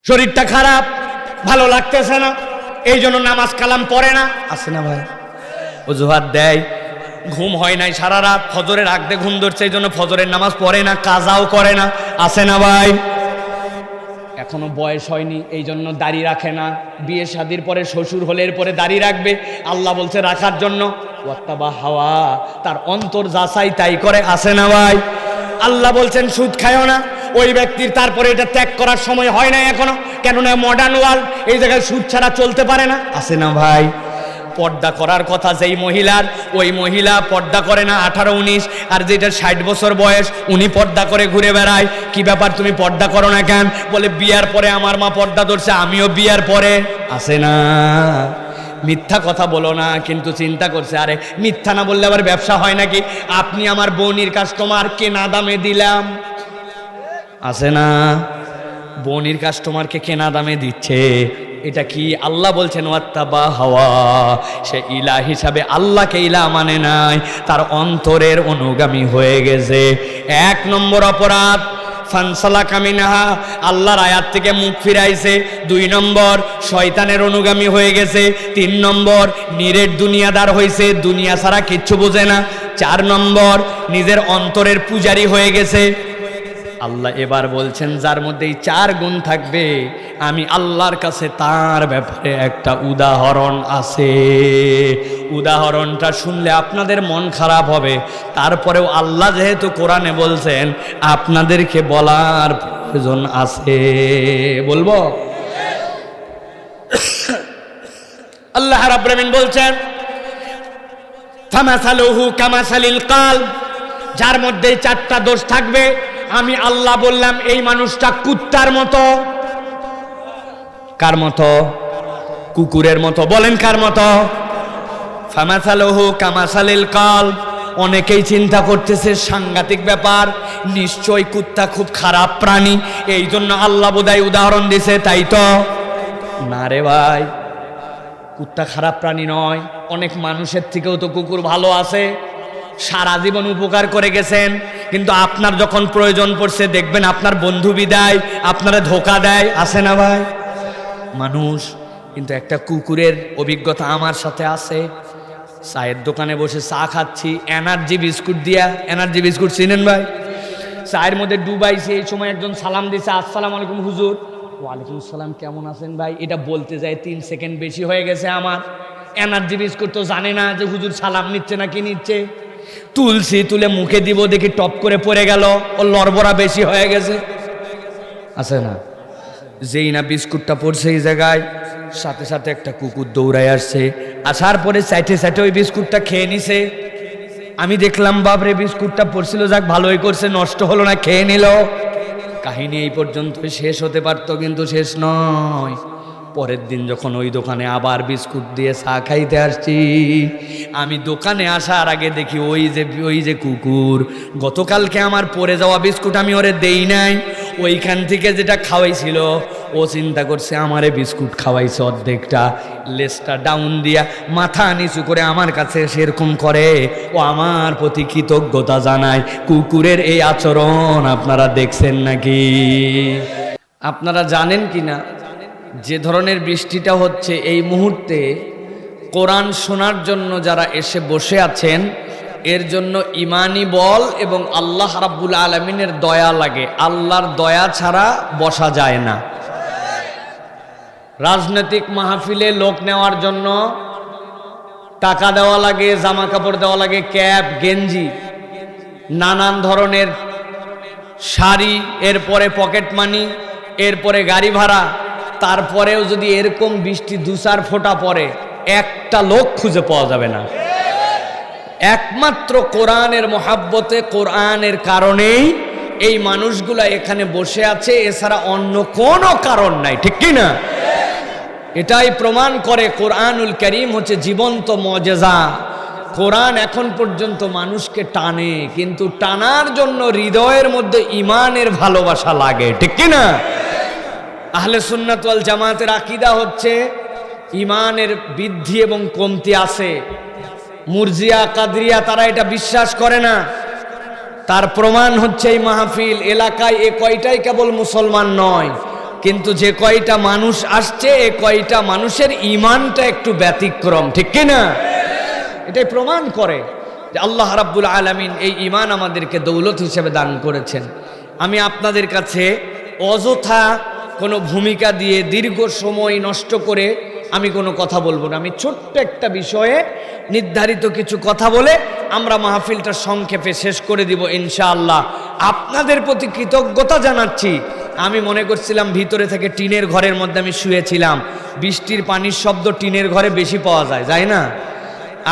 শরীরটা খারাপ, ভালো লাগতেছে না, এই জন্য নামাজ কালাম পড়ে না, আছে না ভাই? অজুহাত দেয়, ঘুম হয় নাই সারা রাত, ফজরের আগদে ঘুম ধরছে, এই জন্য ফজরের নামাজ পড়ে না, কাজাও করে না, আছে না ভাই? এখনো বয়স হয়নি এই জন্য দাড়ি রাখে না, বিয়ে শাদির পরে শ্বশুর হলে এরপরে দাড়ি রাখবে, আল্লাহ বলছে রাখার জন্য, ওয়াত্তাবা হাওয়া, তার অন্তর যাচাই তাই করে, আছে না ভাই? আল্লাহ বলছেন সুদ খায়ও না, ওই ব্যক্তির তারপরে এটা ত্যাগ করার সময় হয় না এখনো, কেননা মডার্ন ওয়ার্ল্ড, এই জায়গায় সুদ ছাড়া চলতে পারে না, আছে না ভাই? পর্দা করার কথা যেই মহিলার, ওই মহিলা পর্দা করে না 18-19, আর যেটা 60 বছর বয়স উনি পর্দা করে ঘুরে বেড়ায়। কি ব্যাপার, তুমি পর্দা করো না কেন? বলে বিয়ার পরে আমার মা পর্দা ধরছে, আমিও বিয়ার পরে, আছে না? মিথ্যা কথা বলো না, কিন্তু চিন্তা করছে আরে মিথ্যা না বললে আবার ব্যবসা হয় নাকি? আপনি আমার বোনির কাস্টমার, কেনা দামে দিলাম, আছে না? বোনির কাস্টমারকে কেনা দামে দিচ্ছে, এটা কি? আল্লাহ বলছেন ওয়াত্তাবা হাওয়া, সে ইলা হিসাবে আল্লাহকে ইলা মানে নাই, তার অন্তরের অনুগামী হয়ে গেছে। 1 নম্বর অপরাধ, ফানসালাকা মিনহা, আল্লাহর আয়াত থেকে মুখ ফিরাইছে। 2 নম্বর, শয়তানের অনুগামী হয়ে গেছে। 3 নম্বর, নিরেট দুনিয়াদার হয়েছে, দুনিয়া ছাড়া কিচ্ছু বোঝে না। 4 নম্বর, নিজের অন্তরের পূজারী হয়ে গেছে। আল্লাহ এবার বলছেন যার মধ্যে এই 4 গুণ থাকবে, আমি আল্লাহর কাছে তার ব্যাপারে একটা উদাহরণ আছে। উদাহরণটা শুনলে আপনাদের মন খারাপ হবে, তারপরেও আল্লাহ যেহেতু কোরআনে বলছেন আপনাদেরকে বলার প্রয়োজন আছে। বলবো? আল্লাহ রাব্বুল আলামিন বলছেন ফামাসালুহু কামাসালিল কালব, যার মধ্যে 4টা দোষ থাকবে, আমি আল্লাহ বললাম এই মানুষটা কুত্তার মতো। কার মতো? কুকুরের মতো। বলেন কার মতো? ফামাসালুহু কামাসালিল কালব। অনেকেই চিন্তা করতেছে সাংঘাতিক ব্যাপার, নিশ্চয় কুত্তা খুব খারাপ প্রাণী, এই জন্য আল্লাহ বোধহয় উদাহরণ দিছে, তাই তো না রে ভাই, কুত্তা খারাপ প্রাণী নয়। অনেক মানুষের থেকেও তো কুকুর ভালো আছে, সারা জীবন উপকার করে গেছেন, কিন্তু আপনার যখন প্রয়োজন পড়ছে দেখবেন আপনার বন্ধু বিদায় আপনারা ধোকা দেয়, আছে না ভাই? মানুষ কিন্তু একটা কুকুরের অভিজ্ঞতা আমার সাথে আছে। চায়ের দোকানে বসে চা খাচ্ছি, এনার্জি বিস্কুট দিয়া, এনার্জি বিস্কুট চিনেন ভাই? চায়ের মধ্যে ডুবাইছে, এই সময় একজন সালাম দিছে, আসসালামু আলাইকুম হুজুর। ওয়ালাইকুম আসসালাম, কেমন আছেন ভাই? এটা বলতে যায় 3 সেকেন্ড বেশি হয়ে গেছে আমার। এনার্জি বিস্কুট তো জানে না যে হুজুর সালাম নিচ্ছে না কি নিচ্ছে। তুলছি, তুলে মুখে দিব, দেখি টপ করে পড়ে গেল, ও লড়বড়া বেশি হয়ে গেছে, আছে না? যেই না বিস্কুটটা পড়ছে এই জায়গায়, সাথে সাথে একটা কুকুর দৌড়ায় আসছে, আসার পরে সাইটে সাইটে ওই বিস্কুটটা খেয়ে নিছে। আমি দেখলাম বাপরে, বিস্কুটটা পড়ছিল, যাক ভালোই করছে, নষ্ট হলো না, খেয়ে নিল। কাহিনী এই পর্যন্ত শেষ হতে পারতো, কিন্তু শেষ নয়। পরের দিন যখন ওই দোকানে আবার বিস্কুট দিয়ে চা খাইতে আসছি, আমি দোকানে আসার আগে দেখি ওই যে কুকুর, গতকালকে আমার পড়ে যাওয়া বিস্কুট আমি ওরে দেই নাই, ওইখান থেকে যেটা খাওয়াইছিল ও চিন্তা করছে আমারে বিস্কুট খাওয়াইছে অর্ধেকটা, লেজটা ডাউন দিয়া মাথা নিচু করে আমার কাছে সেরকম করে, ও আমার প্রতি কৃতজ্ঞতা জানায়। কুকুরের এই আচরণ আপনারা দেখছেন নাকি? আপনারা জানেন কি না যে ধরনের বৃষ্টিটা হচ্ছে এই মুহূর্তে, কোরআন শোনার জন্য যারা এসে বসে আছেন, এর জন্য ইমানি বল এবং আল্লাহ রাব্বুল আলামিনের দয়া লাগে। আল্লাহর দয়া ছাড়া বসা যায় না। রাজনৈতিক মাহফিলে লোক নেওয়ার জন্য টাকা দেওয়া লাগে, জামা কাপড় দেওয়া লাগে, ক্যাপ, গেঞ্জি, নানান ধরনের শাড়ি, এরপরে পকেট মানি, এরপরে গাড়ি ভাড়া। তারপরেও যদি এরকম বৃষ্টি 2-4 ফোঁটা পড়ে, একটা লোক খুঁজে পাওয়া যাবে না। একমাত্র কোরআনের মহাব্বতে, কোরআনের কারণেই এই মানুষগুলা এখানে বসে আছে, এছাড়া অন্য কোনো কারণ নাই, ঠিক কি না? এটাই প্রমাণ করে কোরআনুল কারীম হচ্ছে জীবন্ত মুজিজা। কোরআন এখন পর্যন্ত মানুষকে টানে, কিন্তু টানার জন্য হৃদয়ের মধ্যে ঈমানের ভালোবাসা লাগে, ঠিক কি না? আহলে সুন্নাত ওয়াল জামাতের আকীদা হচ্ছে ঈমানের বৃদ্ধি এবং কমতি আছে। মুরজিয়া, কাদরিয়া তারা এটা বিশ্বাস করে না। তার প্রমাণ হচ্ছে এই মাহফিল। এলাকায় এ কয়টাই কেবল মুসলমান নয়, কিন্তু যে কয়টা মানুষ আসছে এ কয়টা মানুষের ঈমানটা একটু ব্যতিক্রম, ঠিক কি না? এটাই প্রমাণ করে যে আল্লাহ রাব্বুল আলামিন এই ঈমান আমাদেরকে দৌলত হিসেবে দান করেছেন। আমি আপনাদের কাছে অযথা কোনো ভূমিকা দিয়ে দীর্ঘ সময় নষ্ট করে আমি কোনো কথা বলবো না। আমি ছোট্ট একটা বিষয়ে নির্ধারিত কিছু কথা বলে আমরা মাহফিলটা সংক্ষেপে শেষ করে দিব ইনশাআল্লাহ। আপনাদের প্রতি কৃতজ্ঞতা জানাচ্ছি। আমি মনে করছিলাম ভিতরে থেকে টিনের ঘরের মধ্যে আমি শুয়েছিলাম, বৃষ্টির পানির শব্দ টিনের ঘরে বেশি পাওয়া যায়, যায় না?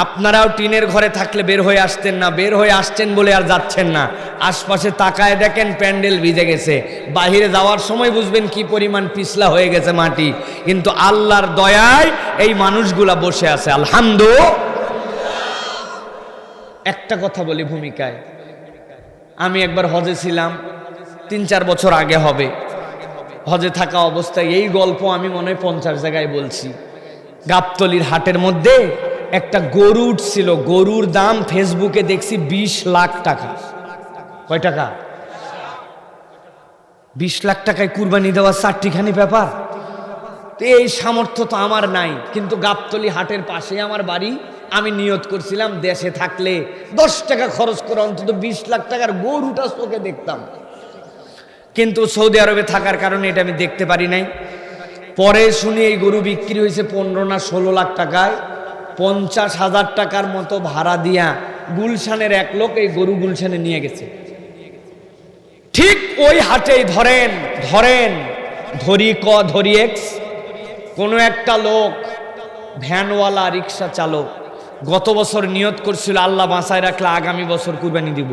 আপনারাও টিনের ঘরে থাকলে বের হয়ে আসতেন না, বের হয়ে আসছেন বলে আর যাচ্ছেন না। আশপাশে তাকায় দেখেন প্যান্ডেল ভিজে গেছে, বাহিরে যাওয়ার সময় বুঝবেন কি পরিমাণ পিছলা হয়ে গেছে মাটি, কিন্তু আল্লাহর দয়ায় এই মানুষগুলা বসে আছে আলহামদুলিল্লাহ। একটা কথা বলি ভূমিকায়, আমি একবার হজে ছিলাম, 3-4 বছর আগে হবে। হজে থাকা অবস্থায় এই গল্প আমি মনে হয় 50 জায়গায় বলছি। গাবতলির হাটের মধ্যে একটা গরু উঠছিল, গরুর দাম ফেসবুকে দেখছি 20 লাখ টাকা। কয় টাকা? 20 লাখ টাকায় কুরবানি দেওয়া 4টিখানি ব্যাপার। তো এই সামর্থ্য তো আমার নাই, কিন্তু গাবতলি হাটের পাশে আমার বাড়ি। আমি নিয়ত করছিলাম দেশে থাকলে 10 টাকা খরচ করে অন্তত 20 লাখ টাকার গরুটা চোখে দেখতাম, কিন্তু সৌদি আরবে থাকার কারণে এটা আমি দেখতে পারি নাই। পরে শুনি এই গরু বিক্রি হয়েছে 15 না 16 লাখ টাকায়। 50,000 টাকার মতো ভাড়া দিয়া গুলশানের এক লোক এই গরু গুলশানে নিয়ে গেছে। ঠিক ওই হাটেই ধরি এক্স কোনো একটা লোক, ভ্যানওয়ালা, রিক্সা চালক, গত বছর নিয়ত করছিল আল্লাহ বাঁচায় রাখলে আগামী বছর কুরবানি দিব।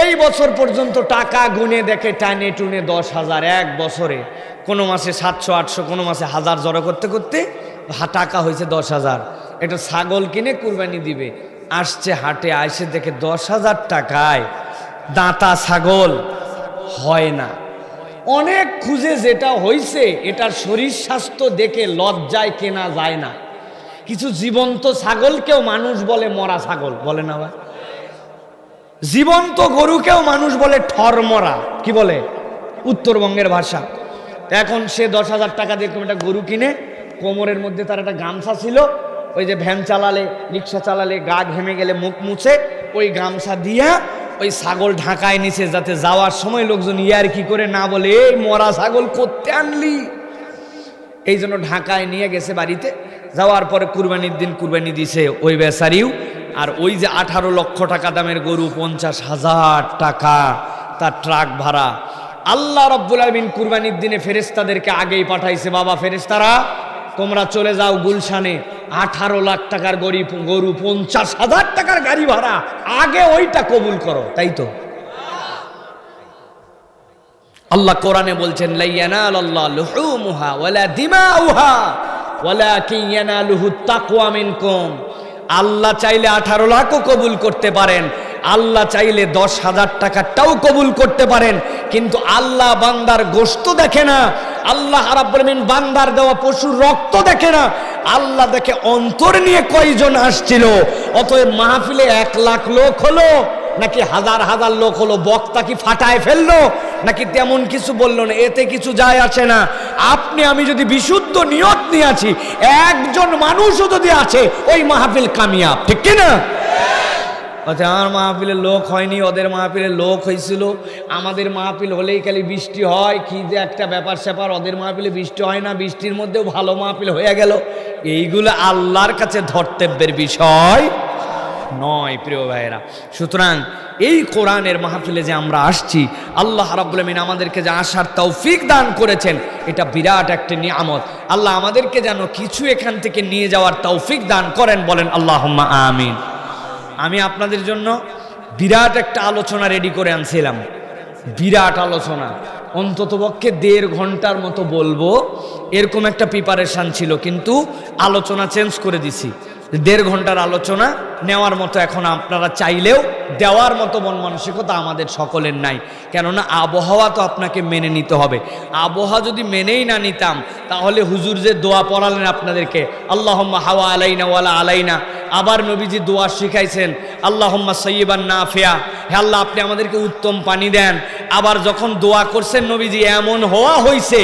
এই বছর পর্যন্ত টাকা গুনে দেখে টানে টুনে 10,000 এক বছরে, কোনো মাসে 700-800, কোনো মাসে 1000 জড়ো করতে করতে টাকা হয়েছে 10,000। এটা ছাগল কিনে কুরবানি দিবে। আসছে হাটে, আইসে দেখে 10,000 টাকায় দাঁতা ছাগল হয় না। অনেক খুঁজে যেটা হয়েছে এটার শরীর স্বাস্থ্য দেখে লজ্জায় কেনা যায় না। কিছু জীবন্ত ছাগলকেও মানুষ বলে মরা ছাগল, বলে না ভাই? জীবন্ত গরুকেও মানুষ বলে ঠরমরা, কি বলে উত্তরবঙ্গের ভাষা। এখন সে 10,000 টাকা দিয়ে একটা গরু কিনে, কোমরের মধ্যে তার একটা গামছা ছিল, ওই যে ভ্যান চালালে, রিক্সা চালালে গা ঘেমে গেলে মুখ মুছে ওই গামছা দিয়া ওই ছাগল ঢাকায় নিছে, যাতে যাওয়ার সময় লোকজন ইয়ার কি করে না বলে এই মরা ছাগল করতে আনলি। এই জন্য ঢাকায় নিয়ে গেছে বাড়িতে। যাওয়ার পরে কুরবানির দিন কুরবানি দিছে ওই বেচারিও। আর ওই যে 18 লক্ষ টাকা দামের গরু, 50,000 টাকা তার ট্রাক ভাড়া। আল্লাহ রাব্বুল আলামিন কুরবানির দিনে ফেরেশতাদেরকে আগেই পাঠাইছে, বাবা ফেরেশতারা তোমরা চলে যাও গুলশানে, 18 লাখ টাকার গরু, 50,000 টাকার গাড়ি ভাড়া, আগে ওইটা কবুল করো। তাই তো আল্লাহ কোরআনে বলছেন, লা ইয়ানালাল্লাহু লুহুমুহা ওয়ালা দিমাউহা ওয়ালাকিন ইয়ানালুহুত তাকওয়া মিনকুম। আল্লাহ চাইলে 18 লাখও কবুল করতে পারেন, আল্লাহ চাইলে 10,000 টাকাটাও কবুল করতে পারেন, কিন্তু আল্লাহ বান্দার গোশত দেখে না, আল্লাহ রাব্বুল আলামিন বান্দার দেওয়া পশুর রক্ত দেখে না, আল্লাহ দেখে অন্তর নিয়ে কয়জন আসছিল। অতএব মাহফিলে 1 লাখ লোক হলো নাকি 1000 লোক হলো, বক্তা কি ফাটায় ফেললো নাকি তেমন কিছু বললো না, এতে কিছু যায় আসে না। আপনি আমি যদি বিশুদ্ধ নিয়ত নিয়ে আছি, একজন মানুষও যদি আছে, ওই মাহফিল কামিয়াব, ঠিক কিনা? আচ্ছা, আমার মাহফিলের লোক হয়নি, ওদের মাহফিলের লোক হয়েছিল। আমাদের মাহফিল হলেই খালি বৃষ্টি হয়, কি যে একটা ব্যাপার স্যাপার। ওদের মাহফিলে বৃষ্টি হয় না, বৃষ্টির মধ্যেও ভালো মাহফিল হয়ে গেল। এইগুলো আল্লাহর কাছে ধর্তব্যের বিষয় নয় প্রিয় ভাইয়েরা। সুতরাং এই কোরআনের মাহফিলে যে আমরা আসছি, আল্লাহ রাব্বুল আমিন আমাদেরকে যে আসার তৌফিক দান করেছেন, এটা বিরাট একটা নিয়ামত। আল্লাহ আমাদেরকে যেন কিছু এখান থেকে নিয়ে যাওয়ার তৌফিক দান করেন, বলেন আল্লাহুম্মা আমিন। আমি আপনাদের জন্য বিরাট একটা আলোচনা রেডি করে আনছিলাম, বিরাট আলোচনা, অন্ততপক্ষে 1.5 ঘন্টার মতো বলবো, এরকম একটা প্রিপারেশন ছিল, কিন্তু আলোচনা চেঞ্জ করে দিছি। 1.5 ঘন্টার আলোচনা নেওয়ার মতো এখন আপনারা চাইলেও দেওয়ার মতো মন মানসিকতা আমাদের সকলের নাই, কেননা আবহাওয়া তো আপনাকে মেনে নিতে হবে। আবহাওয়া যদি মেনেই না নিতাম, তাহলে হুজুর যে দোয়া পড়ালেন আপনাদেরকে, আল্লাহুম্মা হাওয়া আলাইনা ওয়ালা আলাইনা, আবার নবীজি দোয়া শিখাইছেন, আল্লাহুম্মা সাইয়্যিবান নাফিয়া, হে আল্লাহ আপনি আমাদেরকে উত্তম পানি দেন, আবার যখন দোয়া করছেন নবীজি এমন হওয়া হইছে,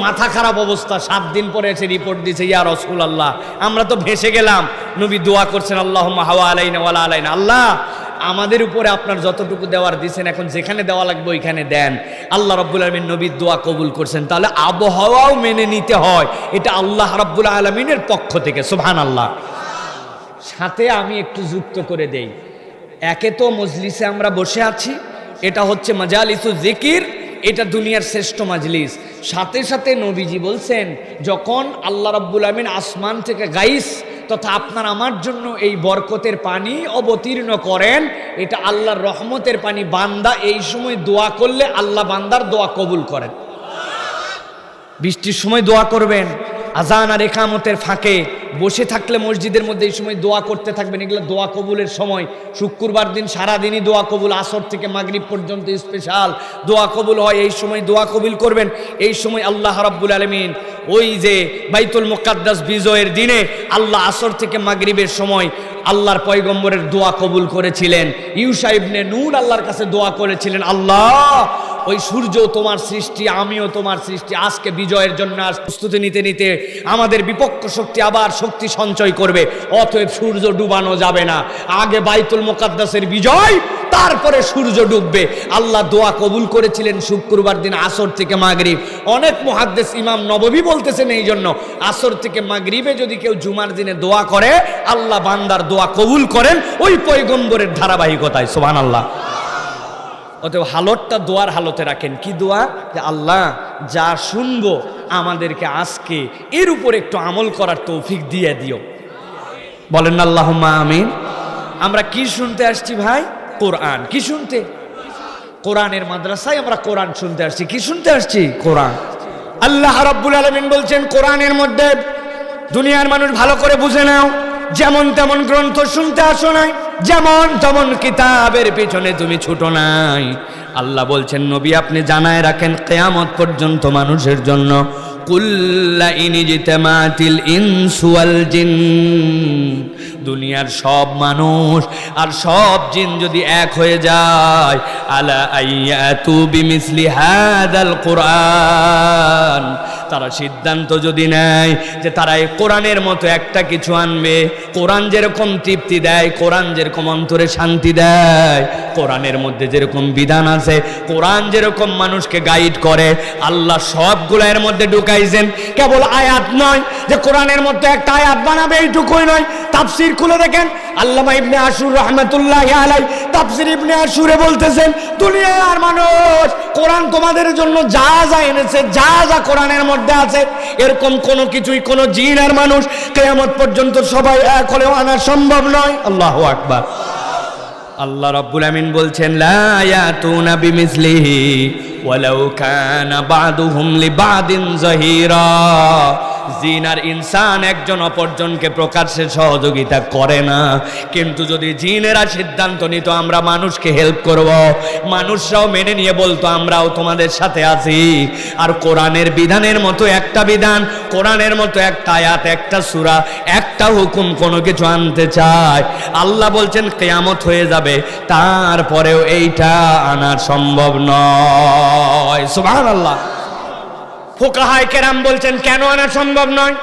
মাথা খারাপ অবস্থা, 7 দিন পরে এসে রিপোর্ট দিছে, ইয়া রাসূলুল্লাহ আমরা তো ভেসে গেলাম। নবী দোয়া করছেন, আল্লাহুম্মা হাওয়া আলাইনা ওয়ালা আলাইনা, আল্লাহ আমাদের উপরে আপনার যতটুকু দেওয়ার দিয়েছেন, এখন যেখানে দেওয়া লাগবে ওইখানে দেন। আল্লাহ রাব্বুল আলামিন নবীর দোয়া কবুল করছেন। তাহলে আবহাওয়াও মেনে নিতে হয়, এটা আল্লাহ রাব্বুল আলামিনের পক্ষ থেকে। সুবহানাল্লাহ। সাথে আমি একটু যুক্ত করে দেই, একে তো মজলিসে আমরা বসে আছি, এটা হচ্ছে মাজালিসুল জিকির, এটা দুনিয়ার শ্রেষ্ঠ মাজলিস। সাথে সাথে নবীজি বলছেন, যখন আল্লাহ রাব্বুল আলামিন আসমান থেকে গাইস তথা আপনার আমার জন্য এই বরকতের পানি অবতীর্ণ করেন, এটা আল্লাহর রহমতের পানি। বান্দা এই সময় দোয়া করলে আল্লাহ বান্দার দোয়া কবুল করেন। বৃষ্টির সময় দোয়া করবেন, আজান আর ইকামতের ফাঁকে বসে থাকলে মসজিদের মধ্যে এই সময় দোয়া করতে থাকবেন, এগুলো দোয়া কবুলের সময়। শুক্রবার দিন সারাদিনই দোয়া কবুল, আসর থেকে মাগরিব পর্যন্ত স্পেশাল দোয়া কবুল হয়, এই সময় দোয়া কবুল করবেন। এই সময় আল্লাহ রাব্বুল আলামিন ওই যে বাইতুল মুকাদ্দাস বিজয়ের দিনে আল্লাহ আসর থেকে মাগরিবের সময় আল্লাহর পয়গম্বরের দোয়া কবুল করেছিলেন। ইউসা ইবনে নূন আল্লাহর কাছে দোয়া করেছিলেন, আল্লাহ ওই সূর্য তোমার সৃষ্টি, আমিও তোমার সৃষ্টি, আজকে বিজয়ের জন্য প্রস্তুতি নিতে নিতে আমাদের বিপক্ষ শক্তি আবার শক্তি সঞ্চয় করবে, অতএব সূর্য ডুবানো যাবে না, আগে বাইতুল মুকাদ্দাসের বিজয়, তারপরে সূর্য ডুববে। আল্লাহ দোয়া কবুল করেছিলেন শুক্রবার দিন আসর থেকে মাগরিব। অনেক মুহাদ্দিস ইমাম নববী বলতেছেন এই জন্য আসর থেকে মাগরিবে যদি কেউ জুমার দিনে দোয়া করে আল্লাহ বান্দার দোয়া কবুল করেন ওই পয়গম্বরের ধারাবাহিকতায়। সুবহানাল্লাহ। অতএব হালতটা দোয়ার হালতে রাখেন। কি দোয়া? যে আল্লাহ যা শুনবো আমাদেরকে আজকে এর উপর একটু আমল করার তৌফিক দিয়ে দিও। বলেন না আল্লাহুম্মা আমিন। আমরা কি শুনতে আসছি ভাই? কোরআন। কি শুনতে? কোরআনের মাদ্রাসায় আমরা কোরআন শুনতে আসছি। কি শুনতে আসছি? কোরআন। আল্লাহ রাব্বুল আলামিন বলছেন কোরআনের মধ্যে, দুনিয়ার মানুষ ভালো করে বুঝে নাও, যেমন তেমন গ্রন্থ শুনতে আসো নাই, যেমন তেমন কিতাবের পিছনে তুমি ছুটো নাই। আল্লাহ বলছেন নবী আপনি জানায় রাখেন, কিয়ামত পর্যন্ত মানুষের জন্য কুল্লা ইনিজতামাতিল ইনসু ওয়াল জিন, দুনিয়ার সব মানুষ আর সব জিন যদি এক হয়ে যায়, আলা আইয়াতু বিমিসলি হাদাল কোরআন, তারা সিদ্ধান্ত যদি নেয় যে তারা এই কোরআনের মতো একটা কিছু আনবে, কোরআন যেরকম তৃপ্তি দেয়, কোরআন যেরকম অন্তরে শান্তি দেয়, কোরআনের মধ্যে যেরকম বিধান আছে, কোরআন যেরকম মানুষকে গাইড করে, আল্লাহ সবগুলো এর মধ্যে ঢুকাইছেন। কেবল আয়াত নয় যে কোরআনের মধ্যে একটা আয়াত বানাবে এইটুকুই নয়, তাফসীর খুলে দেখেন আল্লামা ইবনে আশুর রাহমাতুল্লাহি আলাইহি তাফসীর ইবনে আশুরে বলতেছেন, দুনিয়ার মানুষ কোরআন তোমাদের জন্য যা যা এনেছে, যা যা কোরআনের মধ্যে আছে, এরকম কোনো কিছুই কোনো জিন আর মানুষ কিয়ামত পর্যন্ত সবাই এক হলেও আনা সম্ভব নয়। আল্লাহু আকবার। আল্লাহ রাব্বুল আমিন বলছেন, লা ইয়াতুনা বিমিসলিহি ওয়ালাউ কানা বা'দুহুম লিবা'দিন যাহিরা, জিন আর ইনসান একজন অপরজনকে প্রকাশ্যে সহযোগিতা করে না, কিন্তু যদি জিনেরা সিদ্ধান্ত নিত আমরা মানুষকে হেল্প করব, মানুষরাও মেনে নিয়ে বলতো আমরাও তোমাদের সাথে আছি, আর কোরআনের বিধানের মতো একটা বিধান, কোরআনের মতো একটা আয়াত, একটা সূরা, একটা হুকুম কোনো কিছু আনতে চায়, আল্লাহ বলছেন কিয়ামত হয়ে যাবে, তারপরেও এইটা আনা সম্ভব নয়। সুবহানাল্লাহ। ফুকাহায়ে কেরাম বলছেন কেন আনা সম্ভব নয়?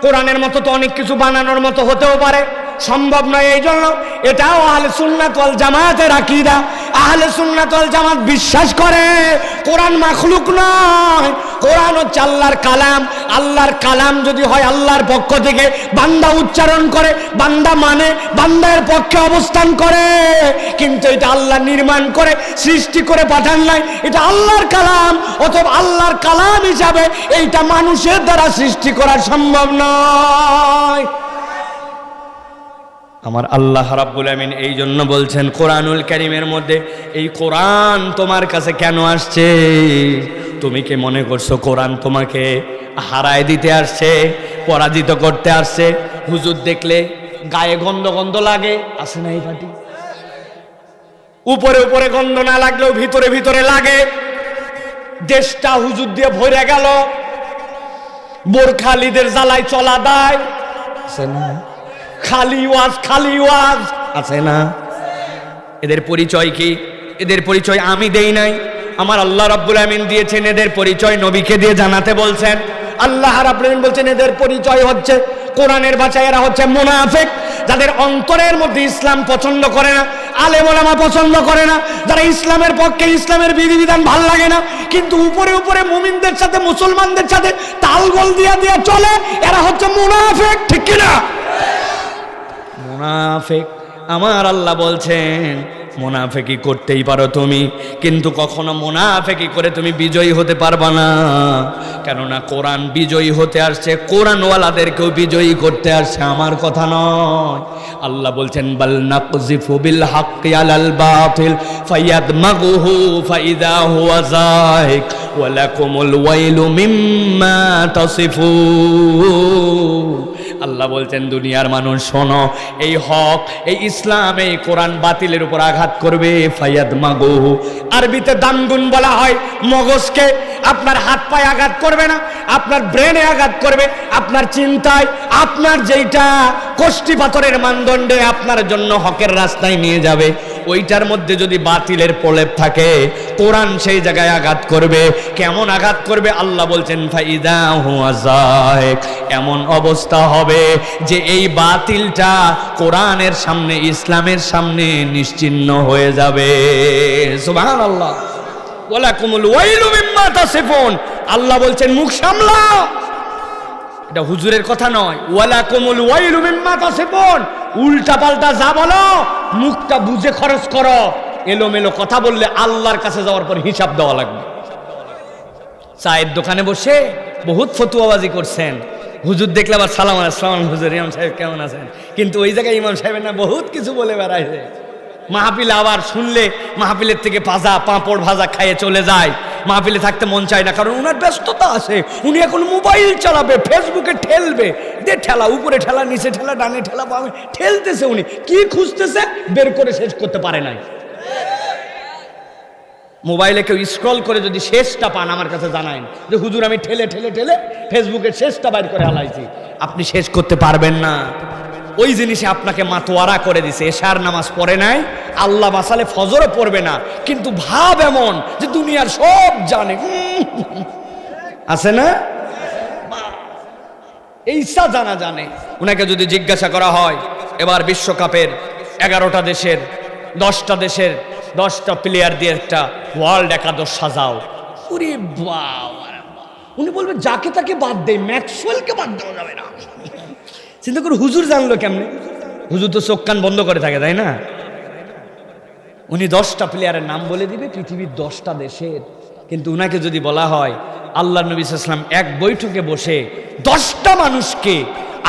কোরআনের মতো তো অনেক কিছু বানানোর মতো হতেও পারে, সম্ভব নয় এই জন্য এটাও আহলে সুন্নাত ওয়াল জামাতের আকীদা। আহলে সুন্নাত ওয়াল জামাত বিশ্বাস করে কোরআন মাখলুক নয়, কোরআন হচ্ছে আল্লাহর কালাম। আল্লাহর কালাম যদি হয় আল্লাহর পক্ষ থেকে, বান্দা উচ্চারণ করে, বান্দা মানে, বান্দার পক্ষে অবস্থান করে, কিন্তু এটা আল্লাহ নির্মাণ করে সৃষ্টি করে পাঠান নাই, এটা আল্লাহর কালাম। অথবা আল্লাহর কালাম হিসাবে এইটা মানুষের দ্বারা সৃষ্টি করা সম্ভব নয়। আমার আল্লাহ রাব্বুল আমিন এই জন্য বলছেন কোরআনুল কারীমের মধ্যে, এই কোরআন তোমার কাছে কেন আসছে? তুমি কি মনে করছো কোরআন তোমাকে হারায় দিতে আসছে, পরাজিত করতে আসছে? হুজুর দেখলে গায়ে গন্ধ গন্ধ লাগে, আসে না এই পাটি? উপরে উপরে গন্ধ না লাগলেও ভিতরে ভিতরে লাগে। দেশটা হুজুর দিয়ে ভরে গেল, বোরখালিদের জ্বালায় চলা দায়, আছে না? খালি ওয়াজ, খালি ওয়াজ, আছে না? এদের পরিচয় কি? এদের পরিচয় আমি দেই নাই, আমার আল্লাহ রাব্বুল আমিন দিয়েছেন, এদের পরিচয় নবীকে দিয়ে জানাতে বলছেন। আল্লাহ রাব্বুল আমিন বলছেন এদের পরিচয় হচ্ছে, কোরআনের ভাষায় এরা হচ্ছে মুনাফিক, যাদের অন্তরের মধ্যে ইসলাম পছন্দ করে না, আলেম ওলামা পছন্দ করে না, যারা ইসলামের পক্ষে, ইসলামের বিধিবিধান ভাল লাগে না, কিন্তু উপরে উপরে মুমিনদের সাথে, মুসলমানদের সাথে তালগোল দিয়া দিয়া চলে, এরা হচ্ছে মুনাফিক। ঠিক কিনা? মুনাফিক। আমার আল্লাহ বলছেন মুনাফিকি করতেই পারো তুমি, কিন্তু কখনো মুনাফিকি করে তুমি বিজয়ী হতে পারবা না। কেননা কোরআন বিজয়ী হতে আসছে, কোরআনওয়ালাদেরকেও বিজয়ী করতে আসছে, আমার কথা নয়। আল্লাহ বলছেন বাল নাকযিফু বিল হাক্কি আলাল বাতিল ফায়াদমাগুহু ফাইদা হুয়া যাহিক ওয়া লাকুমুল ওয়াইলু মিম্মা তাসিফুন। আল্লাহ বলছেন দুনিয়ার মানুষ শোনো, এই হক, এই ইসলাম, এই কোরআন বাতিলের উপর আঘাত করবে। ফায়াদমাগুহু, আরবিতে দামগুন বলা হয় মগজকে। আপনার হাত পায়ে আঘাত করবে না, আপনার ব্রেনে আঘাত করবে, আপনার চিন্তায়, আপনার যেইটা কষ্টি পাথরের মানদণ্ডে আপনার জন্য হকের রাস্তায় নিয়ে যাবে, ওইটার মধ্যে যদি বাতিলের প্রলেপ থাকে, কোরআন সেই জায়গায় আঘাত করবে। কেমন আঘাত করবে? আল্লাহ বলছেন ফাইদা হুয়া যাহিক, এমন অবস্থা হবে যে এই বাতিলটা কোরআনের সামনে, ইসলামের সামনে নিশ্চিহ্ন হয়ে যাবে। সুবহানাল্লাহ। ওয়ালাকুমুল ওয়াইলু মিম্মা তাসিফুন। আল্লাহ বলছেন মুখ সামলাও, এটা হুজুরের কথা নয়। ওয়ালাকুমুল ওয়াইলু মিম্মা তাসিফুন, উল্টা পাল্টা যা বলো মুখটা বুঝে খরচ করো। এলোমেলো কথা বললে আল্লাহর কাছে যাওয়ার পর হিসাব দেওয়া লাগবে। চায়ের দোকানে বসে বহুত ফতুয়াবাজি করছেন, হুজুর দেখলে আবার সালাম আলাইকুম, হুজুর ইমাম সাহেব কেমন আছেন, কিন্তু ওই জায়গায় ইমাম সাহেবের না বহুত কিছু বলে বেড়াইছে। মাহফিল আবার শুনলে মাহফিলের থেকে ভাজা পাঁপড় ভাজা খাইয়ে চলে যায়, মাহফিলে থাকতে মন চায় না, কারণ উনার ব্যস্ততা আছে। উনি এখন মোবাইল চালাবে, ফেসবুকে ঠেলবে, দে ঠেলা, উপরে ঠেলা, নিচে ঠেলা, ডানে ঠেলা, বামে ঠেলতেছে। উনি কি খুঁজতেছে বের করে শেষ করতে পারে নাই। মোবাইলে কেউ স্ক্রল করে যদি শেষটা পান, আমার কাছে জানায়েন যে হুজুর আমি ঠেলে ঠেলে ঠেলে ফেসবুকের শেষটা বাইর করে হালাইছি। আপনি শেষ করতে পারবেন না। ওই জিনিসে আপনাকে মাতোয়ারা করে দিছে। এশার নামাজ পড়ে নাই, আল্লাহ বাসালে ফজরও পড়বে না, কিন্তু ভাব এমন যে দুনিয়ার সব জানে। আছে না? এইসা জানা জানে। উনাকে যদি জিজ্ঞাসা করা হয় এবার বিশ্বকাপের 11টা দেশের 10টা দেশের 10টা প্লেয়ার দিয়ে একটা ওয়ার্ল্ড একাদশ সাজাও, ওরে বাবা, উনি বলবেন যাকে তাকে বাদ দেয়, ম্যাক্সওয়েলকে বাদ দেওয়া যাবে না। চিন্তা করে হুজুর জানলো কেমনে? হুজুর তো চোখ কান বন্ধ করে থাকে, তাই না? উনি 10টা প্লেয়ারের নাম বলে দিবে পৃথিবীর 10টা দেশের। কিন্তু উনাকে যদি বলা হয় আল্লাহ নবী সাল্লাল্লাহু আলাইহি ওয়াসাল্লাম এক বৈঠকে বসে 10টা মানুষকে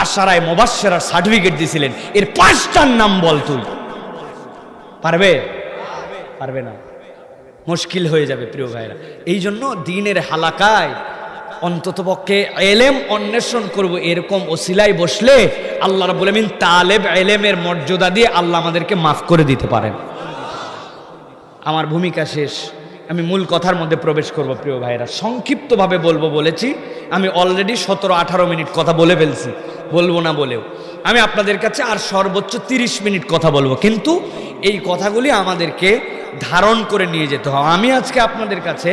আশারায়ে মুবাশশিরার সার্টিফিকেট দিয়েছিলেন, এর 5টার নাম বল তুই, পারবে? পারবে না, মুশকিল হয়ে যাবে প্রিয় ভাইরা। এই জন্য দ্বীনের হালাকায় অন্ততপক্ষে ইলম অন্বেষণ করব, এরকম ওসিলায় বসলে আল্লাহ রাব্বুল আমিন তালেব ইলমের মর্যাদা দিয়ে আল্লাহ আমাদেরকে মাফ করে দিতে পারেন। আমার ভূমিকা শেষ, আমি মূল কথার মধ্যে প্রবেশ করব প্রিয় ভাইরা। সংক্ষিপ্তভাবে বলবো বলেছি, আমি অলরেডি 17-18 মিনিট কথা বলে ফেলছি, বলবো না বলেও। আমি আপনাদের কাছে আর সর্বোচ্চ 30 মিনিট কথা বলবো, কিন্তু এই কথাগুলি আমাদেরকে ধারণ করে নিয়ে যেতে হবে। আমি আজকে আপনাদের কাছে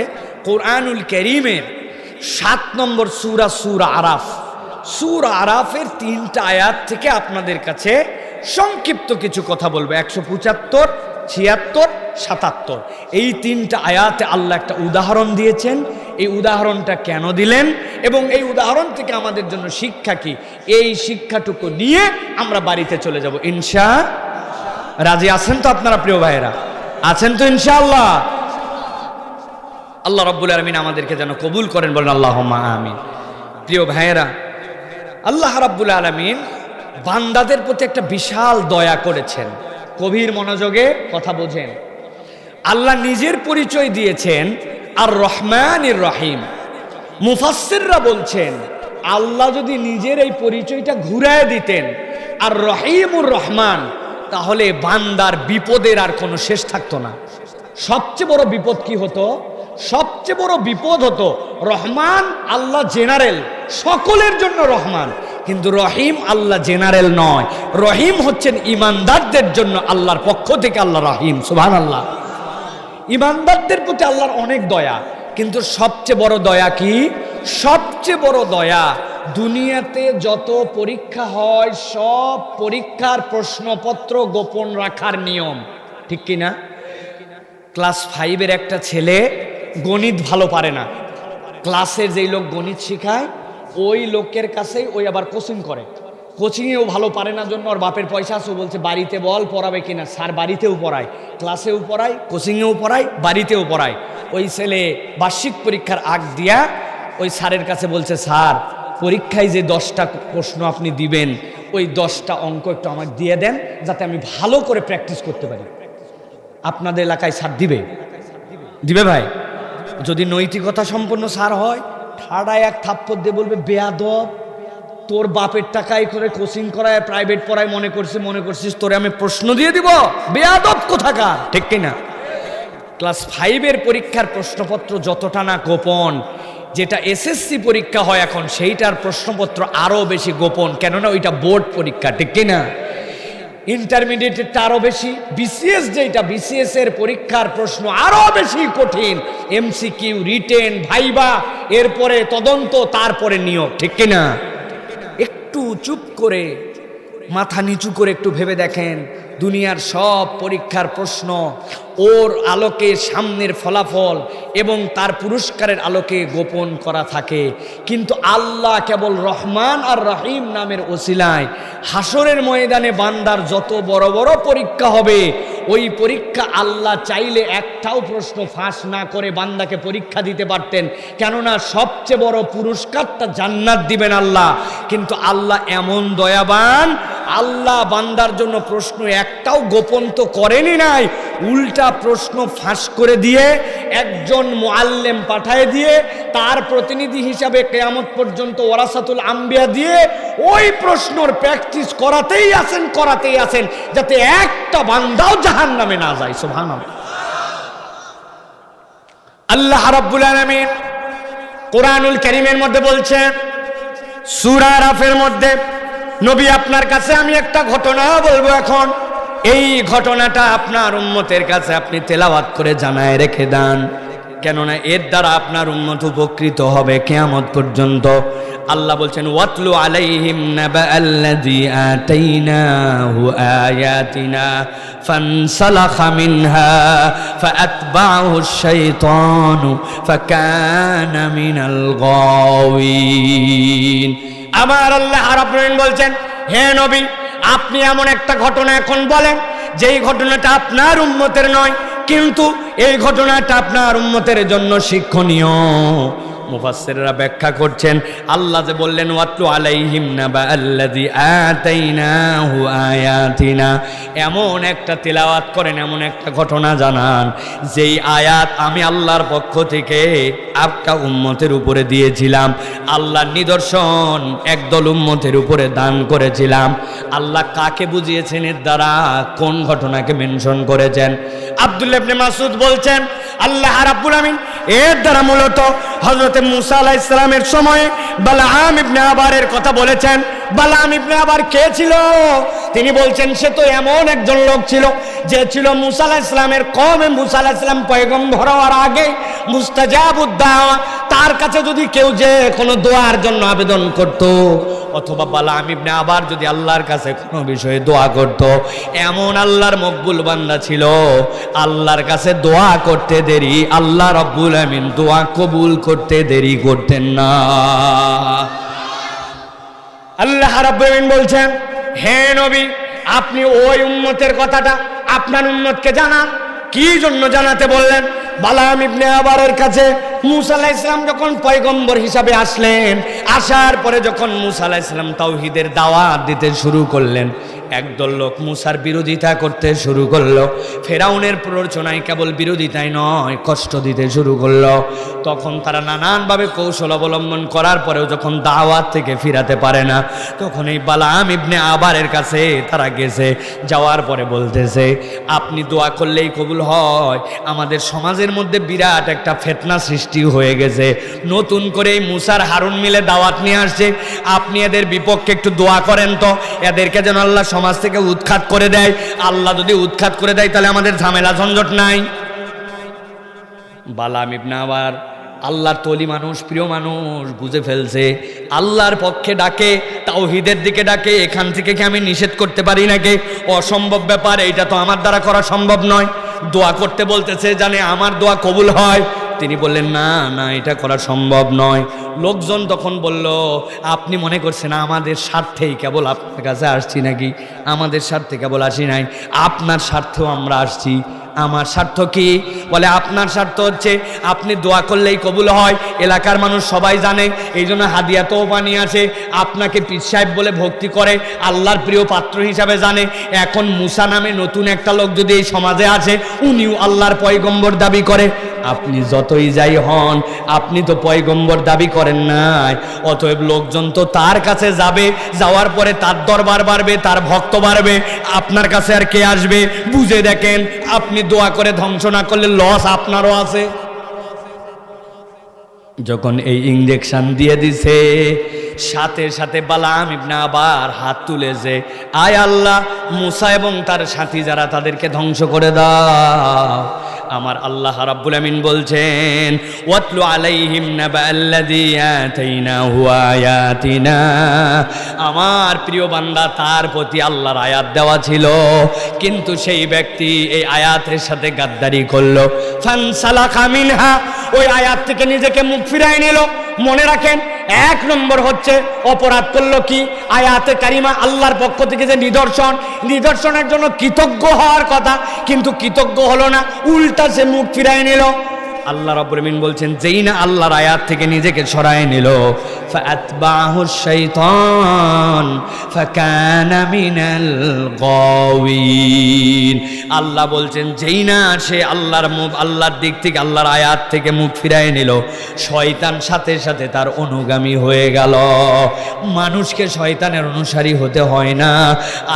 কোরআনুল কারীমের 7 নম্বর সূরা, সূরা আরাফ, সূরা আরাফের 3টা আয়াত থেকে আপনাদের কাছে সংক্ষিপ্ত কিছু কথা বলবো। 175, 76, 77 এই 3টা আয়াতে আল্লাহ একটা উদাহরণ দিয়েছেন। এই উদাহরণটা কেন দিলেন এবং এই উদাহরণ থেকে আমাদের জন্য শিক্ষা কি, এই শিক্ষাটুকু নিয়ে আমরা বাড়িতে চলে যাব ইনশাআল্লাহ। রাজি আছেন তো আপনারা প্রিয় ভাইয়েরা? আছেন তো ইনশাআল্লাহ? আল্লাহ রাব্বুল আলামিন আমাদেরকে যেন কবুল করেন, বলেন আল্লাহুম্মা আমিন। প্রিয় ভাইয়েরা, আল্লাহ রাব্বুল আলামিন বান্দাদের প্রতি একটা বিশাল দয়া করেছেন। গভীর মনোযোগে কথা বোঝেন। আল্লাহ নিজের পরিচয় দিয়েছেন আর রহমানির রহিম। মুফাসসিররা বলছেন আল্লাহ যদি নিজের এই পরিচয়টা ঘুরায় দিতেন আর রহিমুর রহমান, তাহলে বান্দার বিপদের আর কোনো শেষ থাকতো না। সবচেয়ে বড় বিপদ কি হতো? সবচেয়ে বড় বিপদ হতো রহমান আল্লাহ জেনারেল, সকলের জন্য রহমান, কিন্তু রহিম আল্লাহ জেনারেল নয়। রহিম হচ্ছেন ইমানদারদের জন্য, আল্লাহর পক্ষ থেকে আল্লাহ রহিম। সুবহানাল্লাহ। ইমানদারদের প্রতি আল্লাহর অনেক দয়া, কিন্তু সবচেয়ে বড় দয়া কি? সবচেয়ে বড় দয়া, দুনিয়াতে যত পরীক্ষা হয় সব পরীক্ষার প্রশ্নপত্র গোপন রাখার নিয়ম, ঠিক কি না? ক্লাস 5-এর একটা ছেলে গণিত ভালো পারে না, ক্লাসের যেই লোক গণিত শেখায় ওই লোকের কাছেই ওই আবার কোচিং করে। কোচিংয়েও ভালো পারে না জন্য ওর বাপের পয়সা আছে, ও বলছে বাড়িতে বল পড়াবে কিনা। স্যার বাড়িতেও পড়ায়, ক্লাসেও পড়ায়, কোচিংয়েও পড়ায়, বাড়িতেও পড়ায়। ওই ছেলে বার্ষিক পরীক্ষার আগ দিয়া ওই স্যারের কাছে বলছে, স্যার পরীক্ষায় যে 10টা প্রশ্ন আপনি দিবেন ওই 10টা অঙ্ক একটু আমাকে দিয়ে দেন যাতে আমি ভালো করে প্র্যাকটিস করতে পারি। আপনাদের এলাকায় স্যার দিবে? দিবে ভাই? যদি নৈতিকতা সম্পন্ন স্যার হয় ঠাড়ায় এক থাপ্পড় দিয়ে বলবে, বেয়াদব, তোর বাপের টাকায় করে কোচিং করায় প্রাইভেট পড়ায় মনে করছিস তোরে আমি প্রশ্ন দিয়ে দিব? বেয়াদব কোথাকার, ঠিক কিনা? ক্লাস 5-এর পরীক্ষার প্রশ্নপত্র যতটা না গোপন, যেটা এসএসসি পরীক্ষা হয় এখন সেইটার প্রশ্নপত্র আরো বেশি গোপন, কেননা ওইটা বোর্ড পরীক্ষা, ঠিক কিনা? ইন্টারমিডিয়েটেরটা আরো বেশি, বিসিএস যেটা বিসিএস এর পরীক্ষার প্রশ্ন আরো বেশি কঠিন, এমসিকিউ, রিটেন, ভাইবা, এরপরে তদন্ত, তারপরে নিয়োগ, ঠিক কিনা? একটু চুপ করে মাথা নিচু করে একটু ভেবে দেখেন, দুনিয়ার সব পরীক্ষার প্রশ্ন ওর আলোকে সামনের ফলাফল এবং তার পুরস্কারের আলোকে গোপন করা থাকে, কিন্তু আল্লাহ কেবল রহমান আর রহিম নামের ওসিলায় হাসরের ময়দানে বান্দার যত বড় বড় পরীক্ষা হবে ওই পরীক্ষা আল্লাহ চাইলে একটাও প্রশ্ন ফাঁস না করে বান্দাকে পরীক্ষা দিতে পারতেন, কেননা সবচেয়ে বড় পুরস্কারটা জান্নাত দিবেন আল্লাহ। কিন্তু আল্লাহ এমন দয়াবান, আল্লাহ বান্দার জন্য প্রশ্ন একটাও গোপন তো করেনি নাই, উল্টা প্রশ্ন ফাঁস করে দিয়ে একজন মুআল্লিম পাঠায় দিয়ে তার প্রতিনিধি হিসাবে কিয়ামত পর্যন্ত ওয়ারাসাতুল আম্বিয়া দিয়ে ওই প্রশ্নর প্র্যাকটিস করাতেই আছেন যাতে একটা বান্দাও জাহান্নামে না যায়। সুবহানাল্লাহ। আল্লাহ রাব্বুল আলামিন কোরআনুল কারীমের মধ্যে বলছেন, সূরা আরাফের মধ্যে, নবী আপনার কাছে আমি একটা ঘটনা বলবো এখন, এই ঘটনাটা আপনার উম্মতের কাছে আপনি তেলাওয়াত করে জানায় রেখে দেন, কেননা এর দ্বারা আপনার উম্মত উপকৃত হবে কিয়ামত পর্যন্ত। আল্লাহ বলছেন, ওয়াতলু আলাইহিম নাবাআল্লাযী আতাইনাহু আয়াতিনা ফানসালাখা মিনহা ফাআতবা'হু আশ-শাইতানু ফাকানা মিনাল গাওয়িন। আমার আল্লাহ রাব্বুল আলামিন বলছেন, হে নবী আপনি এমন একটা ঘটনা এখন বলেন যেই ঘটনাটা আপনার উম্মতের নয়, কিন্তু এই ঘটনাটা আপনার উম্মতের জন্য শিক্ষণীয়। মুফাসসিররা ব্যাখ্যা করছেন, আল্লাহ যে বললেন ওয়াতলু আলাইহিম নাবাআল্লাযী আতাইনাহু আয়াতিনা, এমন একটা তিলাওয়াত করেন, এমন একটা ঘটনা জানান যেই আয়াত আমি আল্লাহর পক্ষ থেকে আপনার উম্মতের উপরে দিয়েছিলাম, আল্লাহর নিদর্শন একদল উম্মতের উপরে দান করেছিলাম। আল্লাহ কাকে বুঝিয়েছেন এর দ্বারা? কোন ঘটনাকে মেনশন করেছেন? আব্দুল্লাহ ইবনে মাসউদ বলছেন, আল্লাহ রাব্বুল আমিন এর দ্বারা মূলত হযরত মুসা আলাইহিস সালামের সময় বালাআম ইবনে আবারের কথা বলেছেন। বালাআম ইবনে আবার কে ছিল? তিনি বলছেন সে তো এমন একজন লোক ছিল যে ছিল মুসা আলাইহিস সালামের কওমে, মুসা আলাইহিস সালাম পয়গম্বর হওয়ার আগে মুস্তাজাবুদ দাওয়া, তার কাছে যদি কেউ যে কোনো দোয়ার জন্য আবেদন করত, অথবা বালাআম ইবনে আবার যদি আল্লাহর কাছে কোনো বিষয়ে দোয়া করত, এমন আল্লাহর মকবুল বান্দা ছিল, আল্লাহর কাছে দোয়া করতে দেরি আল্লাহ রাব্বুল আমিন দোয়া কবুল করতে দেরি করতেন না। আল্লাহ রাব্বুল আমিন বলছেন, হে নবী আপনি ওই উম্মতের কথাটা আপনার উম্মতকে জানান। কি জন্য জানাতে বললেন? বালাআম ইবনে আবারের কাছে মুসা আলাইহিস সালাম যখন পয়গম্বর হিসাবে আসলেন, আসার পরে যখন মুসা আলাইহিস সালাম তাওহীদের দাওয়াত দিতে শুরু করলেন, একদল লোক মুসার বিরোধিতা করতে শুরু করলো। ফেরাউনের প্ররোচনায় কেবল বিরোধিতাই নয়, কষ্ট দিতে শুরু করলো। তখন তারা নানানভাবে কৌশল অবলম্বন করার পরেও যখন দাওয়াত থেকে ফিরাতে পারে না, তখন এই বালাআম ইবনে আবারের কাছে তারা গেছে। যাওয়ার পরে বলতেছে, আপনি দোয়া করলেই কবুল হয়, আমাদের সমাজের মধ্যে বিরাট একটা ফিতনা সৃষ্টি হয়ে গেছে, নতুন করে এই মুসার হারুন মিলে দাওয়াত নিয়ে আসছে, আপনি এদের বিপক্ষে একটু দোয়া করেন তো, এদেরকে যেন আল্লাহ সমাজ থেকে উৎখাত করে দেয়। আল্লাহ যদি উৎখাত করে দেয় তাহলে আমাদের ঝামেলা ঝঞ্ঝট নাই। বালাম ইবনে আবার আল্লাহর তলি মানুষ, প্রিয় মানুষ, বুঝে ফেলছে আল্লাহর পক্ষে ডাকে, তাওহীদের দিকে ডাকে। এখান থেকে কি আমি নিষেধ করতে পারি নাকি? অসম্ভব ব্যাপার, এইটা তো আমার দ্বারা করা সম্ভব নয়। দোয়া করতে বলতেছে, জানে আমার দোয়া কবুল হয়। তিনি বললেন না না, এটা করা সম্ভব নয়। লোকজন তখন বলল, আপনি মনে করছেন আমাদের স্বার্থেই কেবল আপনার কাছে আসছি নাকি? আমাদের স্বার্থে কেবল আসি নাই, আপনার স্বার্থেও আমরা আসছি। আমার স্বার্থ কি? বলে আপনার স্বার্থ হচ্ছে আপনি দোয়া করলেই কবুল হয়, এলাকার মানুষ সবাই জানে, এই জন্য হাদিয়া তোফা নিয়ে আসে, আপনাকে পীর সাহেব বলে ভক্তি করে, আল্লাহর প্রিয় পাত্র হিসাবে জানে। এখন মুসা নামে নতুন একটা লোক যদি এই সমাজে আসে, উনিও আল্লাহর পয়গম্বর দাবি করে। আপনি যতই যাই হন, আপনি তো পয়গম্বর দাবি করেন নাই, অতএব লোকজন তো তার কাছে যাবে, যাওয়ার পরে তার দরবার বাড়বে, তার ভক্ত বাড়বে, আপনার কাছে আর কে আসবে? বুঝে দেখেন, আপনি দোয়া করে ধ্বংস না করলে লস আপনারও আছে। যখন এই ইঞ্জেকশন দিয়ে দিছে, সাথে সাথে বালাম ইবনে আবার হাত তুলেছে, আয় আল্লাহ, মুসা এবং তার সাথী যারা, তাদেরকে ধ্বংস করে দাও। আমার আল্লাহ রাব্বুল আমিন বলছেন, ওয়াতলু আলাইহিম নাবাল্লাযী আতাইনাহু আয়াতিনা। আমার প্রিয় বান্দা, তার প্রতি আল্লাহর আয়াত দেওয়া ছিল, কিন্তু সেই ব্যক্তি এই আয়াতের সাথে গাদ্দারি করলো। ফানসালাখা মিনহা, ওই আয়াত থেকে নিজেকে মুখ ফিরাই নিল। মনে রাখেন, এক নম্বর হচ্ছে অপরাধ করলো কি? আয়াতে কারিমা আল্লাহর পক্ষ থেকে যে নিদর্শন, নিদর্শনের জন্য কৃতজ্ঞ হওয়ার কথা, কিন্তু কৃতজ্ঞ হলো না, উল্টা সে মুখ ফিরাই নিল। আল্লাহ রাব্বুল আমিন বলছেন, যেই না আল্লাহর আয়াত থেকে নিজেকে সরায় নিল, ফাআতবাহু শাইতান ফাকানা মিনাল গাওয়িন। আল্লাহ বলছেন, যেই না সে আল্লাহর দিক থেকে, আল্লাহর আয়াত থেকে মুখ ফিরায় নিল, শয়তান সাথে সাথে তার অনুগামী হয়ে গেল। মানুষকে শয়তানের অনুসারী হতে হয় না,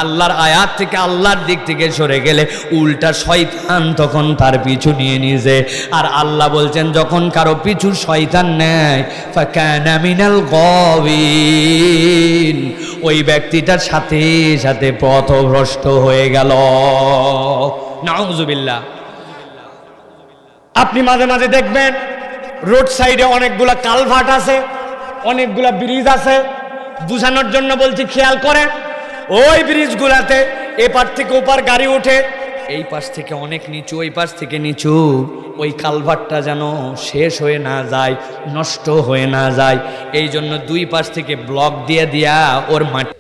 আল্লাহর আয়াত থেকে, আল্লাহর দিক থেকে সরে গেলে উল্টা শয়তান তখন তার পিছু নিয়ে নিজে। আর আল্লাহ বলছেন, যখন কারো পিছু শয়তান নেয়, ফাকানা মিনাল গাওয়িন, ওই ব্যক্তিটার সাথে সাথে পথভ্রষ্ট হয়ে গেল। নাউযুবিল্লাহ। আপনি মাঝে মাঝে দেখবেন রোড সাইডে অনেকগুলা কালভার্ট আছে, অনেকগুলা ব্রিজ আছে। বুঝানোর জন্য বলছি, খেয়াল করেন, ওই ব্রিজগুলাতে এপার থেকে ওপার গাড়ি ওঠে, এই পাশ থেকে অনেক নিচু, ওই পাশ থেকে নিচু। ওই কালভার্টটা যেন শেষ হয়ে না যায়, নষ্ট হয়ে না যায়, এই জন্য দুই পাশ থেকে ব্লক দিয়ে দিয়া ওর মাটি,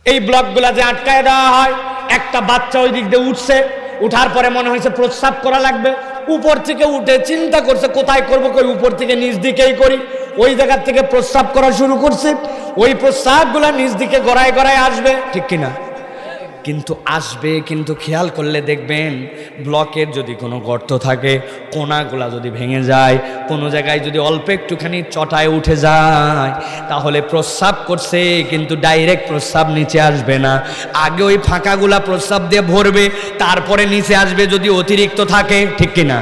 এই ব্লকগুলা যে আটকায় দেওয়া হয়। একটা বাচ্চা ওই দিক দিয়ে উঠছে, উঠার পরে মনে হয়েছে প্রস্রাব করা লাগবে, উপর থেকে উঠে চিন্তা করছে কোথায় করবো, কই উপর থেকে নিচ দিকেই করি। ওই জায়গার থেকে প্রস্রাব করা শুরু করছে, ওই প্রস্রাবগুলা নিচ দিকে গড়ায় গড়ায় আসবে, ঠিক কিনা? কিন্তু আসবে, কিন্তু খেয়াল করলে দেখবেন ব্লকের যদি কোনো গর্ত থাকে, কোনাগুলা যদি ভেঙে যায়, কোনো জায়গায় যদি অল্প একটুখানি চটায় উঠে যায়, তাহলে প্রস্রাব করছে কিন্তু ডাইরেক্ট প্রস্রাব নিচে আসবে না, আগে ওই ফাঁকাগুলা প্রস্রাব দিয়ে ভরবে, তারপরে নিচে আসবে যদি অতিরিক্ত থাকে, ঠিক কিনা?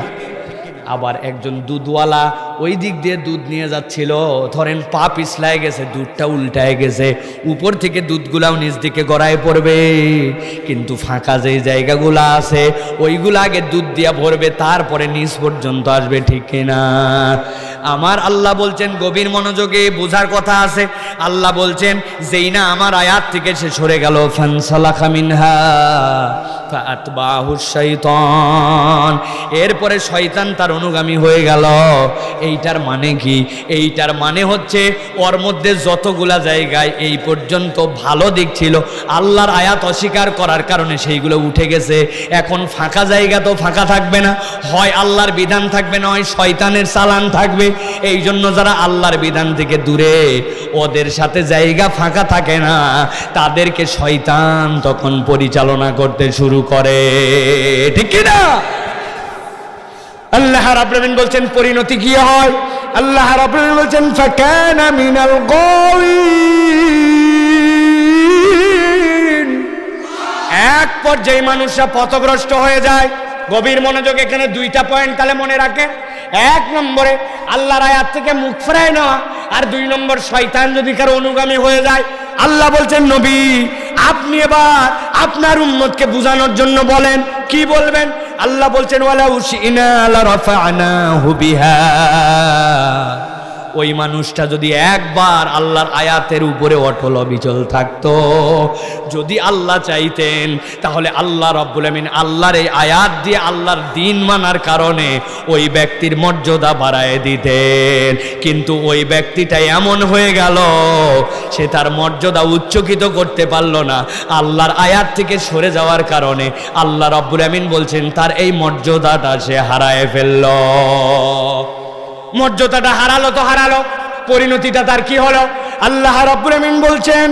আবার একজন দুধওয়ালা ওই দিক দিয়ে দুধ নিয়ে যাচ্ছিল, ধরেন পা পিছলায় গেছে, দুধটা উল্টায় গেছে, উপর থেকে দুধগুলাও নিচ দিকে গড়ায় পড়বে, কিন্তু ফাঁকা যেই জায়গাগুলো আছে ওইগুলো আগে দুধ দিয়া ভরবে, তারপরে নিচ পর্যন্ত আসবে, ঠিক কিনা? আমার আল্লাহ বলছেন, গভীর মনোযোগে বোঝার কথা আছে। আল্লাহ বলছেন, যেই না আমার আয়াত থেকে সে সরে গেল, ফানসালাখা মিনহা ফাআতবাহু শাইতান, এরপরে শয়তান তার অনুগামী হয়ে গেল। এইটার মানে কি? এইটার মানে হচ্ছে ওর মধ্যে যতগুলা জায়গায় এই পর্যন্ত ভালো দিক ছিল, আল্লাহর আয়াত অস্বীকার করার কারণে সেইগুলো উঠে গেছে। এখন ফাঁকা জায়গা তো ফাঁকা থাকবে না, হয় আল্লাহর বিধান থাকবে না, হয় শয়তানের চালান থাকবে। এই জন্য যারা আল্লাহর বিধান থেকে দূরে, ওদের সাথে জায়গা ফাঁকা থাকে না, তাদেরকে শয়তান তখন পরিচালনা করতে শুরু করে, ঠিক কিনা? আল্লাহ রাব্বুল আমিন বলছেন, পরিণতি কি হয়? আল্লাহ রাব্বুল আমিন বলছেন, ফাকানা মিনাল গাওয়িন, এক পর্যায়ে মানুষরা পথভ্রষ্ট হয়ে যায়। গভীর মনোযোগ, এখানে দুইটা পয়েন্ট তাহলে মনে রাখেন। এক নম্বরে আল্লাহর আয়াত থেকে মুখ ফেরায় নেওয়া, আর দুই নম্বর শয়তান যদি কারো অনুগামী হয়ে যায়। আল্লাহ বলছেন, নবী আপনি এবার আপনার উম্মতকে বুঝানোর জন্য বলেন। কি বলবেন? আল্লাহ বলছেন ওয়ালা উশিনা লারাফা'নাহু বিহা, ওই মানুষটা যদি একবার আল্লাহর আয়াতের উপরে অটল অবিচল থাকতো, যদি আল্লাহ চাইতেন তাহলে আল্লাহ রাব্বুল আমিন আল্লাহর এই আয়াত দিয়ে আল্লাহর দ্বীন মানার কারণে ওই ব্যক্তির মর্যাদা বাড়ায় দিতেন। কিন্তু ওই ব্যক্তিটা এমন হয়ে গেল, সে তার মর্যাদা উচ্চকিত করতে পারল না। আল্লাহর আয়াত থেকে সরে যাওয়ার কারণে আল্লাহ রাব্বুল আমিন বলছেন তার এই মর্যাদাটা সে হারায় ফেলল। মর্যাদাটা হারালো তো হারালো, পরিণতিটা তার কি হলো? আল্লাহ রাব্বুল আমিন বলছেন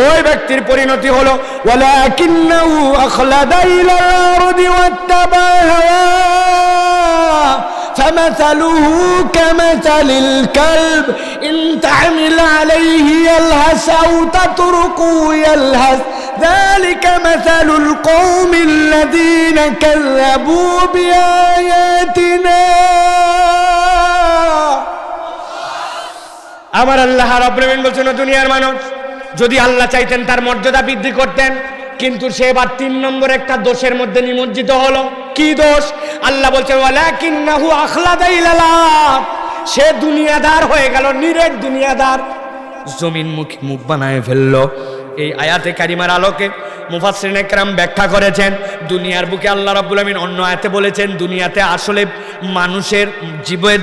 ওই ব্যক্তির পরিণতি হলো ওয়ালাকিন্নাহু আখলাদা ইলাল আরদি ওয়াত্তাবা হাওয়া ফামাসালুহু কামাসালিল কালব ইন তাহমিল আলাইহি ইয়ালহাস আও তাতরুকু ইয়ালহাস যালিকা মাসালুল কওমিল্লাযীনা কাযযাবু বিআয়াতিনা। আমার আল্লাহ রাব্বুল আমিন বলছেন দুনিয়ার মানুষ যদি আল্লাহ চাইতেন তার মর্যাদা বৃদ্ধি করতেন, কিন্তু সে এবার 3 নম্বর একটা দোষের মধ্যে নিমজ্জিত হলো। কি দোষ? আল্লাহ বলছেন ওয়ালাকিন্নাহু আখলাদা ইলাল আরদ, সে দুনিয়াদার হয়ে গেল, নিরেট দুনিয়াদার, জমিনমুখী মুখ বানায় ফেললো। এই আয়াতে কারিমার আলোকে মুফাসসিরিনে কেরাম ব্যাখ্যা করেছেন, দুনিয়ার বুকে আল্লাহ রাব্বুল আমিন অন্য আয়াতে বলেছেন দুনিয়াতে আসলে মানুষের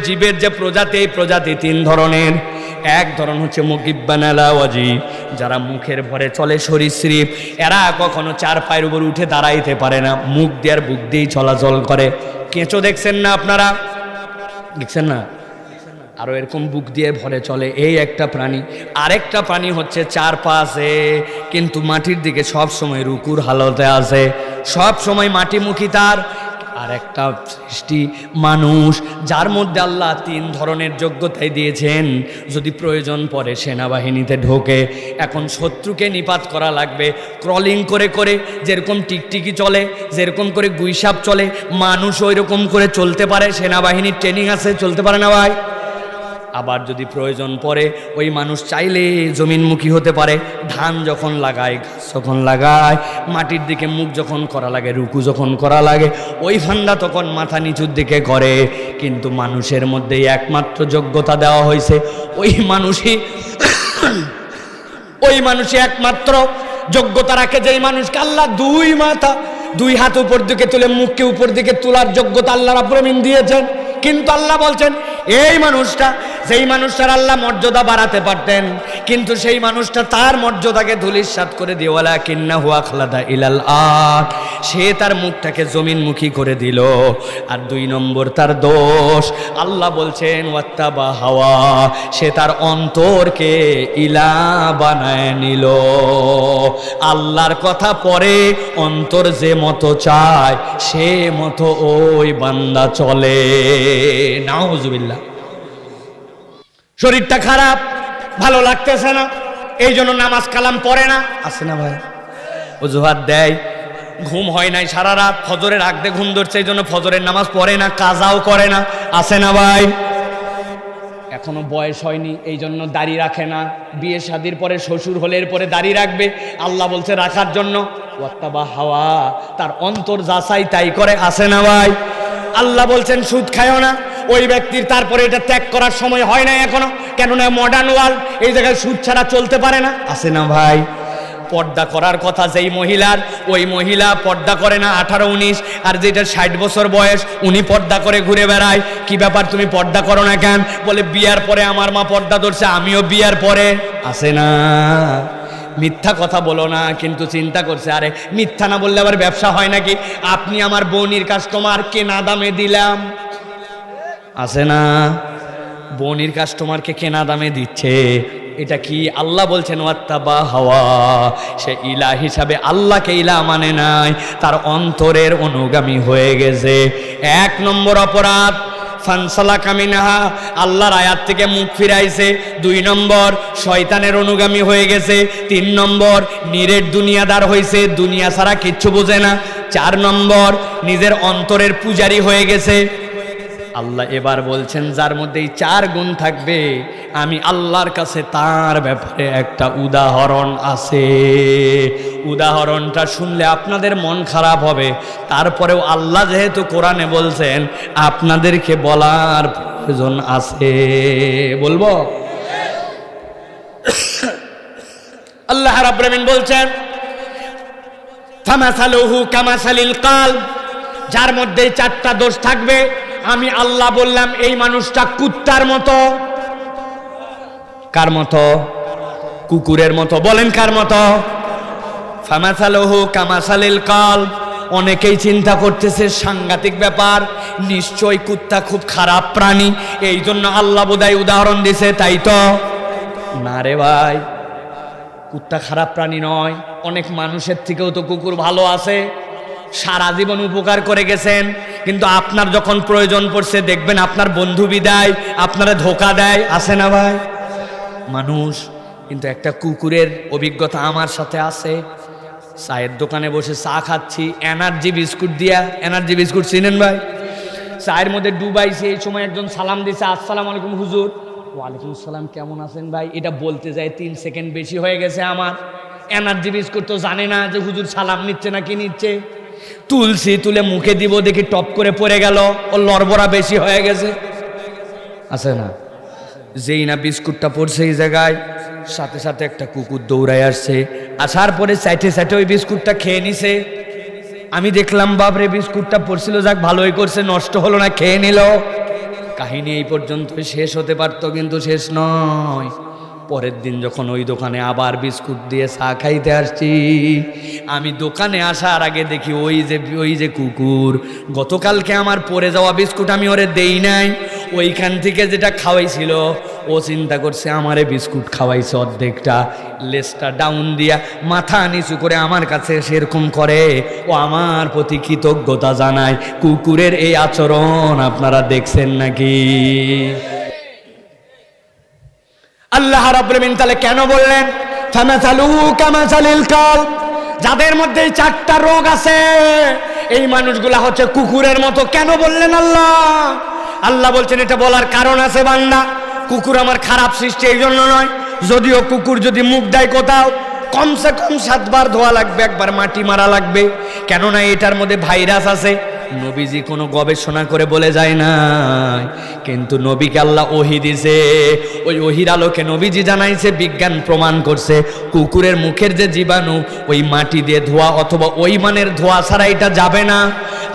জীবের যে প্রজাতি, এই প্রজাতি 3 ধরনের। এক ধরন হচ্ছে মুকিব্বান আলা ওয়াজি, যারা মুখের ভরে চলে সরীসৃপ, এরা কখনো 4 পায়ের উপর উঠে দাঁড়াইতে পারে না, মুখ দিয়ে আর বুক দিয়েই চলাচল করে। কেঁচো দেখছেন না আপনারা? দেখছেন না? আরো এরকম বুক দিয়ে ভরে চলে, এই একটা প্রাণী। আরেকটা প্রাণী হচ্ছে 4 পা আছে কিন্তু মাটির দিকে সব সময় রুকুর হালতে আছে, সব সময় মাটিমুখী তার। আর একটা সৃষ্টি মানুষ, যার মধ্যে আল্লাহ 3 ধরনের যোগ্যতাই দিয়েছেন। যদি প্রয়োজন পড়ে সেনাবাহিনীতে ঢোকে, এখন শত্রুকে নিপাত করা লাগবে, ক্রলিং করে করে যেরকম টিকটিকি চলে, যেরকম করে গুইসাপ চলে, মানুষ ওই রকম করে চলতে পারে। সেনাবাহিনীর ট্রেনিং আছে, চলতে পারে না ভাই? আবার যদি প্রয়োজন পড়ে ওই মানুষ চাইলে জমিনমুখী হতে পারে। ধান যখন লাগায়, ঘাস যখন লাগায়, মাটির দিকে মুখ যখন করা লাগে, রুকু যখন করা লাগে, ওই ফান্ডা তখন মাথা নিচুর দিকে করে। কিন্তু মানুষের মধ্যে একমাত্র যোগ্যতা দেওয়া হয়েছে, ওই মানুষই একমাত্র যোগ্যতা রাখে যেই মানুষকে আল্লাহ 2 হাত উপর দিকে তুলে মুখকে উপর দিকে তোলার যোগ্যতা আল্লাহ রাব্বুল আমিন দিয়েছেন। কিন্তু আল্লাহ বলছেন এই মানুষটা, যেই মানুষটার আল্লাহ মর্যাদা বাড়াতে পারতেন, কিন্তু সেই মানুষটা তার মর্যাদাকে ধূলিসাৎ করে দিয়ে ওয়ালাকিন্নাহু আখলাদা ইলাল আরদ, সে তার মুখটাকে জমিনমুখী করে দিল। আর 2 নম্বর তার দোষ, আল্লাহ বলছেন ওয়াত্তাবা হাওয়া, সে তার অন্তরকে ইলা বানায় নিল। আল্লাহর কথা পরে অন্তর যে মতো চায় সে মতো ওই বান্দা চলে। নাউজুবিল্লাহ। শরীরটা খারাপ, ভালো লাগতেছে না, এই জন্য নামাজ কালাম পড়ে না, আছে না ভাই? অজুহাত দেয়, ঘুম হয় নাই সারা রাত, ফজরের আগ দিয়ে ঘুম ধরছে, এই জন্য ফজরের নামাজ পড়ে না, কাজাও করে না, আছে না ভাই? এখনো বয়স হয়নি এই জন্য দাড়ি রাখে না, বিয়ে শাদির পরে শ্বশুর হলে এরপরে দাড়ি রাখবে, আল্লাহ বলছে রাখার জন্য। ওয়াত্তাবা হাওয়া, তার অন্তর যাচাই তাই করে, আছে না ভাই? আল্লাহ বলছেন সুদ খায়ও না, ওই ব্যক্তির তারপরে এটা ত্যাগ করার সময় হয় না এখনো, কেননা মডার্ন ওয়ার্ল্ড, এই জায়গায় সুদ ছাড়া চলতে পারে না, আছে না ভাই? পর্দা করার কথা যেই মহিলার, ওই মহিলা পর্দা করে না 18-19, আর যেটা 60 বছর বয়স উনি পর্দা করে ঘুরে বেড়ায়। কি ব্যাপার, তুমি পর্দা করো না কেন? বলে বিয়ার পরে আমার মা পর্দা ধরছে, আমিও বিয়ার পরে, আছে না? মিথ্যা কথা বলো না, কিন্তু চিন্তা করছে আরে মিথ্যা না বললে আবার ব্যবসা হয় নাকি? আপনি আমার বোনির কাস্টমার, কেনা দামে দিলাম, আছে না? বোনির কাস্টমারকে কেনা দামে দিচ্ছে, এটা কি? আল্লাহ বলছেন ওয়াত্তাবা হাওয়া, সে ইলা হিসাবে আল্লাহকে ইলা মানে নাই, তার অন্তরের অনুগামী হয়ে গেছে। 1 নম্বর অপরাধ ফানসালাকা মিনহা, আল্লাহর আয়াত থেকে মুখ ফিরাইছে। 2 নম্বর শয়তানের অনুগামী হয়ে গেছে। 3 নম্বর নিরেট দুনিয়াদার হয়েছে, দুনিয়া ছাড়া কিচ্ছু বোঝে না। 4 নম্বর নিজের অন্তরের পূজারি হয়ে গেছে। আল্লাহ এবার বলছেন যার মধ্যে এই 4 গুণ থাকবে আমি আল্লাহর কাছে তার ব্যাপারে একটা উদাহরণ আছে। উদাহরণটা শুনলে আপনাদের মন খারাপ হবে, তারপরেও আল্লাহ যেহেতু কোরআনে বলছেন আপনাদেরকে বলার প্রয়োজন আছে। বলবো? আল্লাহ রাব্বুল আলামিন বলছেন ফামাসালুহু কামাসালিল কালব, যার মধ্যে 4টা দোষ থাকবে আমি আল্লাহ বললাম এই মানুষটা কুত্তার মতো। কার মতো? কুকুরের মতো। বলেন কার মতো? ফামাসালুহু কামাসালিল কালব। অনেকেই চিন্তা করতেছে সাংঘাতিক ব্যাপার, নিশ্চয় কুত্তা খুব খারাপ প্রাণী, এই জন্য আল্লাহ বোধহয় উদাহরণ দিছে, তাই তো? না রে ভাই, কুত্তা খারাপ প্রাণী নয়। অনেক মানুষের থেকেও তো কুকুর ভালো আছে, সারা জীবন উপকার করে গেছেন, কিন্তু আপনার যখন প্রয়োজন পড়ছে দেখবেন আপনার বন্ধু বিদায় আপনারা ধোকা দেয়। আছে না ভাই? মানুষ কিন্তু একটা কুকুরের অভিজ্ঞতা আমার সাথে আছে। চায়ের দোকানে বসে চা খাচ্ছি, এনার্জি বিস্কুট দিয়া, এনার্জি বিস্কুট চিনেন ভাই? চায়ের মধ্যে ডুবাইছে, এই সময় একজন সালাম দিছে, আসসালামু আলাইকুম হুজুর। ওয়ালাইকুম আসসালাম, কেমন আছেন ভাই? এটা বলতে যায় 3 সেকেন্ড বেশি হয়ে গেছে আমার। এনার্জি বিস্কুট তো জানে না যে হুজুর সালাম নিচ্ছে না কি নিচ্ছে। তুলছি, তুলে মুখে দিব, দেখি টপ করে পড়ে গেল, ও লড়বড়া বেশি হয়ে গেছে। আছে না? যেই না বিস্কুটটা পড়ছে এই জায়গায়, সাথে সাথে একটা কুকুর দৌড়ায় আসছে, আসার পরে সাইটে সাইটে ওই বিস্কুটটা খেয়ে নিছে। আমি দেখলাম বাপরে, বিস্কুটটা পড়ছিল, যাক ভালোই করছে, নষ্ট হলো না, খেয়ে নিল। কাহিনী এই পর্যন্ত শেষ হতে পারতো, কিন্তু শেষ নয়। পরের দিন যখন ওই দোকানে আবার বিস্কুট দিয়ে চা খাইতে আসছি, আমি দোকানে আসার আগে দেখি ওই যে কুকুর, গতকালকে আমার পড়ে যাওয়া বিস্কুট আমি ওরে দেই নাই, ওইখান থেকে যেটা খাওয়াইছিল ও চিন্তা করছে আমারে বিস্কুট খাওয়াইছে অর্ধেকটা, লেজটা ডাউন দিয়া মাথা নিচু করে আমার কাছে সেরকম করে, ও আমার প্রতি কৃতজ্ঞতা জানায়। কুকুরের এই আচরণ আপনারা দেখছেন নাকি? আল্লাহ রাব্বুল আলামিন তাহলে কেন বললেন ফামাসালুহু কামাসালিল কালব? যাদের মধ্যে 4টা রোগ আছে এই মানুষগুলা হচ্ছে কুকুরের মতো। কেন বললেন আল্লাহ? আল্লাহ বলছেন এটা বলার কারণ আছে বান্দা। কুকুর আমার খারাপ সৃষ্টি এই জন্য নয়, যদিও কুকুর যদি মুখ দেয় কোথাও কমসে কম 7 বার ধোয়া লাগবে, একবার মাটি মারা লাগবে, কেননা এটার মধ্যে ভাইরাস আছে। নবীজি কোনো গবেষণা করে বলে যায় না, কিন্তু নবীকে আল্লাহ ওহী দিছে, ওই ওহীর আলোকে নবীজি জানাইছে, বিজ্ঞান প্রমাণ করছে কুকুরের মুখের যে জীবাণু ওই মাটি দিয়ে ধোয়া অথবা ওই মানের ধোয়া ছাড়া এটা যাবে না।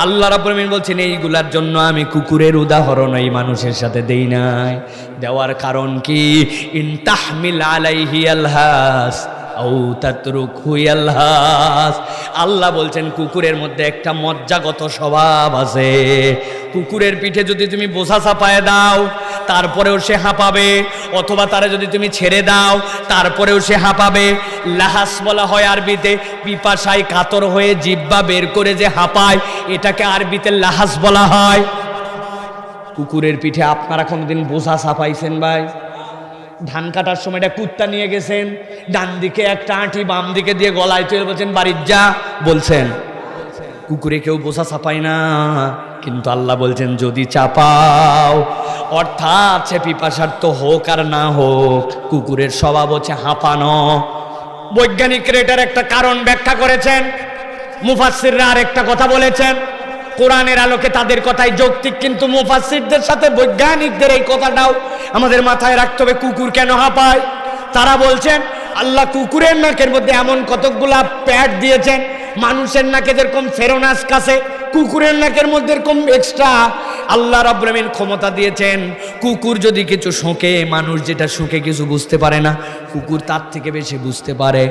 আল্লাহ রাব্বুল আলামিন বলছেন এইগুলার জন্য আমি কুকুরের উদাহরণ এই মানুষের সাথে দেই নাই। দেওয়ার কারণ কি? ইন তাহমিল আলাইহি আলহাস আও তাতরুকহু ইয়ালহাস। আল্লাহ বলছেন কুকুরের মধ্যে একটা মজ্জাগত স্বভাব আছে। কুকুরের পিঠে যদি তুমি বোঝা চাপায় দাও তারপরেও সে হাঁপাবে, অথবা তারে যদি তুমি ছেড়ে দাও তারপরেও সে হাঁপাবে। লাহাস বলা হয় আরবিতে, পিপাসায় কাতর হয়ে জিহ্বা বের করে যে হাঁপায়, এটাকে আরবিতে লাহাস বলা হয়। কুকুরের পিঠে আপনারা কোনোদিন বোঝা চাপাইছেন ভাই? ধান কাটার সময় একটা কুত্তা নিয়ে গেছেন, ডান দিকে একটা আঁটি বাম দিকে দিয়ে গলায় তুলে বলছেন বাড়ির যা, বলছেন? কুকুরে কেউ বোঝা চাপায় না, কিন্তু আল্লাহ বলছেন যদি চাপাও, অর্থাৎ সে পিপাসার্থ হোক আর না হোক, কুকুরের স্বভাব হচ্ছে হাঁপানো। বৈজ্ঞানিকরা এটার একটা কারণ ব্যাখ্যা করেছেন, মুফাসসিররা আর একটা কথা বলেছেন। কোরআনের আলোকে তাদের কথাই যৌক্তিক, কিন্তু মুফাসসিরদের সাথে বৈজ্ঞানিকদের এই কথাটাও আমাদের মাথায় রাখতে হবে। কুকুর কেন হাঁপায়? তারা বলছেন আল্লাহ কুকুরের নাকের মধ্যে এমন কতকগুলা প্যাড দিয়েছেন, মানুষের নাকে যেরকম ফেরোনাস কাছে, কুকুরের নাকের মধ্যে এরকম এক্সট্রা আল্লাহ রাব্বুল আলামিন ক্ষমতা দিয়েছেন। কুকুর যদি কিছু শোকে, মানুষ যেটা শোকে কিছু বুঝতে পারে না, কুকুর তার থেকে বেশি বুঝতে পারে।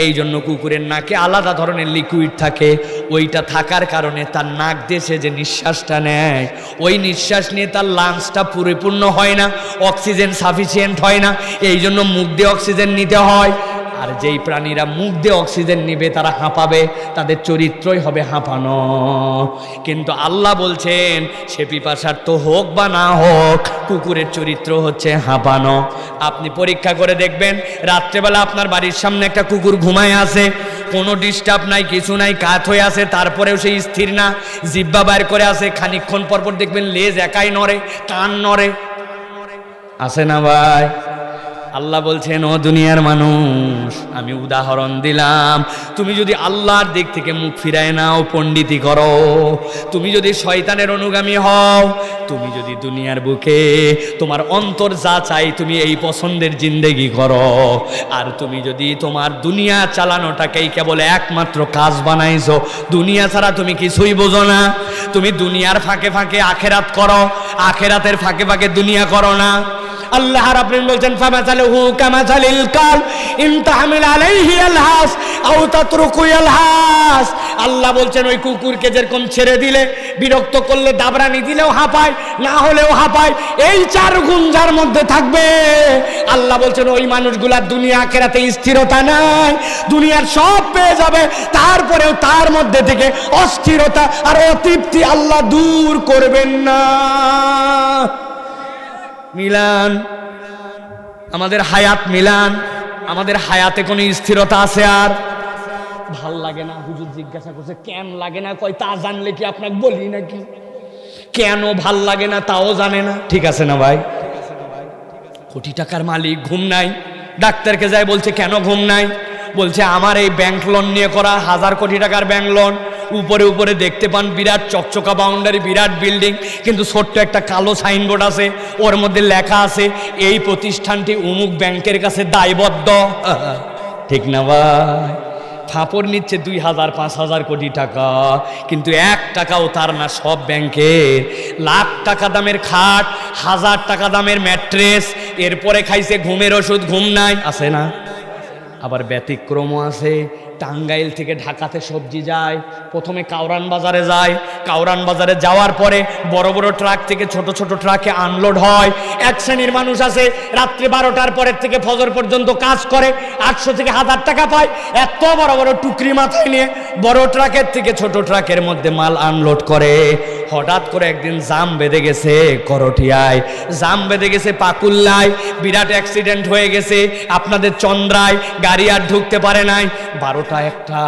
এই জন্য কুকুরের নাকে আলাদা ধরনের লিকুইড থাকে, ওইটা থাকার কারণে তার নাক দিয়ে সে যে নিঃশ্বাসটা নেয়, ওই নিঃশ্বাস নিয়ে তার লাংসটা পরিপূর্ণ হয় না, অক্সিজেন সাফিসিয়েন্ট হয় না, এই জন্য মুখ দিয়ে অক্সিজেন নিতে হয়। আর যেই প্রাণীরা মুখ দিয়ে অক্সিজেন নিবে তারা হাঁপাবে, তাদের চরিত্রই হবে হাঁপানো। কিন্তু আল্লাহ বলছেন সে পিপাসার্থ হোক বা না হোক, কুকুরের চরিত্র হচ্ছে হাঁপানো। আপনি পরীক্ষা করে দেখবেন, রাত্রেবেলা আপনার বাড়ির সামনে একটা কুকুর ঘুমায় আছে, কোনো ডিস্টার্ব নাই, কিছু নাই, কাত হয়ে আছে, তারপরেও সে স্থির না, জিহ্বা বাইর করে আছে, খানিকক্ষণ পরপর দেখবেন লেজ একাই নড়ে, কান নড়ে, আছে না ভাই? আল্লাহ বলছেন, ও দুনিয়ার মানুষ, আমি উদাহরণ দিলাম, তুমি যদি আল্লাহর দিক থেকে মুখ ফিরায় নাও, পণ্ডিতি করো, তুমি যদি শয়তানের অনুগামী হও, তুমি যদি দুনিয়ার বুকে তোমার অন্তর যা চাই তুমি এই পছন্দের জিন্দেগি করো, আর তুমি যদি তোমার দুনিয়া চালানোটাকেই কেবল একমাত্র কাজ বানাইছো, দুনিয়া ছাড়া তুমি কিছুই বোঝো না, তুমি দুনিয়ার ফাঁকে ফাঁকে আখেরাত করো, আখেরাতের ফাঁকে ফাঁকে দুনিয়া করো না। আল্লাহ রাব্বুল বলছেন, ফামাসালুহু কামাসালিল কাল ইন তাহমিল আলাইহি আলহাস আও তাতরুকু আলহাস। আল্লাহ বলছেন, ওই কুকুরকে যেরকম ছেড়ে দিলে, বিরক্ত করলে, দাবরানি দিলেও হাঁপায়, না হলেও হাঁপায়, এই চার গুণ যার মধ্যে থাকবে, আল্লাহ বলছেন ওই মানুষগুলার দুনিয়া আখিরাতে স্থিরতা নাই, দুনিয়ার সব পেয়ে যাবে, তারপরেও তার মধ্যে থেকে অস্থিরতা আর অতৃপ্তি আল্লাহ দূর করবেন না। মিলান, আমাদের হায়াত মিলান, আমাদের হায়াতে কোনো স্থিরতা আছে? আর ভাল লাগে না? হুজুর জিজ্ঞাসা করছে কেন লাগে না, কয় তা জানলে কি আপনাকে বলি নাকি? কেন ভাল লাগে না তাও জানে না, ঠিক আছে না ভাই? কোটি টাকার মালিক, ঘুম নাই, ডাক্তারকে যায় বলছে কেন ঘুম নাই, বলছে আমার এই ব্যাংক লোন নিয়ে করা, 1000 কোটি টাকার ব্যাংক লোন, উপরে উপরে দেখতে পান বিরাট চকচকা বাউন্ডারি, বিরাট বিল্ডিং, কিন্তু ছোট্ট একটা কালো সাইনবোর্ড আছে, ওর মধ্যে লেখা আছে এই প্রতিষ্ঠানটি অমুক ব্যাংকের কাছে দায়বদ্ধ। ঠিক না ভাই? ফাপড় নিচ্ছে 2000 5000 কোটি টাকা, কিন্তু 1 টাকাও তার না, সব ব্যাংকের। লাখ টাকা দামের খাট, 1000 টাকা দামের ম্যাট্রেস, এরপরে খাইছে ঘুমের ওষুধ, ঘুম নাই, আছে না? আবার ব্যতিক্রমও আছে, টাঙ্গাইল থেকে ঢাকাতে সবজি যায়, প্রথমে কাউরান বাজারে যায়, কাউরান বাজারে যাওয়ার পরে বড় বড় ট্রাক থেকে ছোট ছোট ট্রাকে আনলোড হয়। এক শ্রেণীর মানুষ আছে রাত্রি 12টার পরের থেকে ফজর পর্যন্ত কাজ করে, 800 থেকে 1000 টাকা পায়, এত বড় বড় টুকরি মাথায় নিয়ে বড় ট্রাকের থেকে ছোট ট্রাকের মধ্যে মাল আনলোড করে। হঠাৎ করে একদিন জাম বেঁধে গেছে করটিয়ায়, জাম বেঁধে গেছে পাকুল্লায়, বিরাট অ্যাক্সিডেন্ট হয়ে গেছে আপনাদের চন্দ্রায়, গাড়ি আর ঢুকতে পারে নাই। 12টা 1টা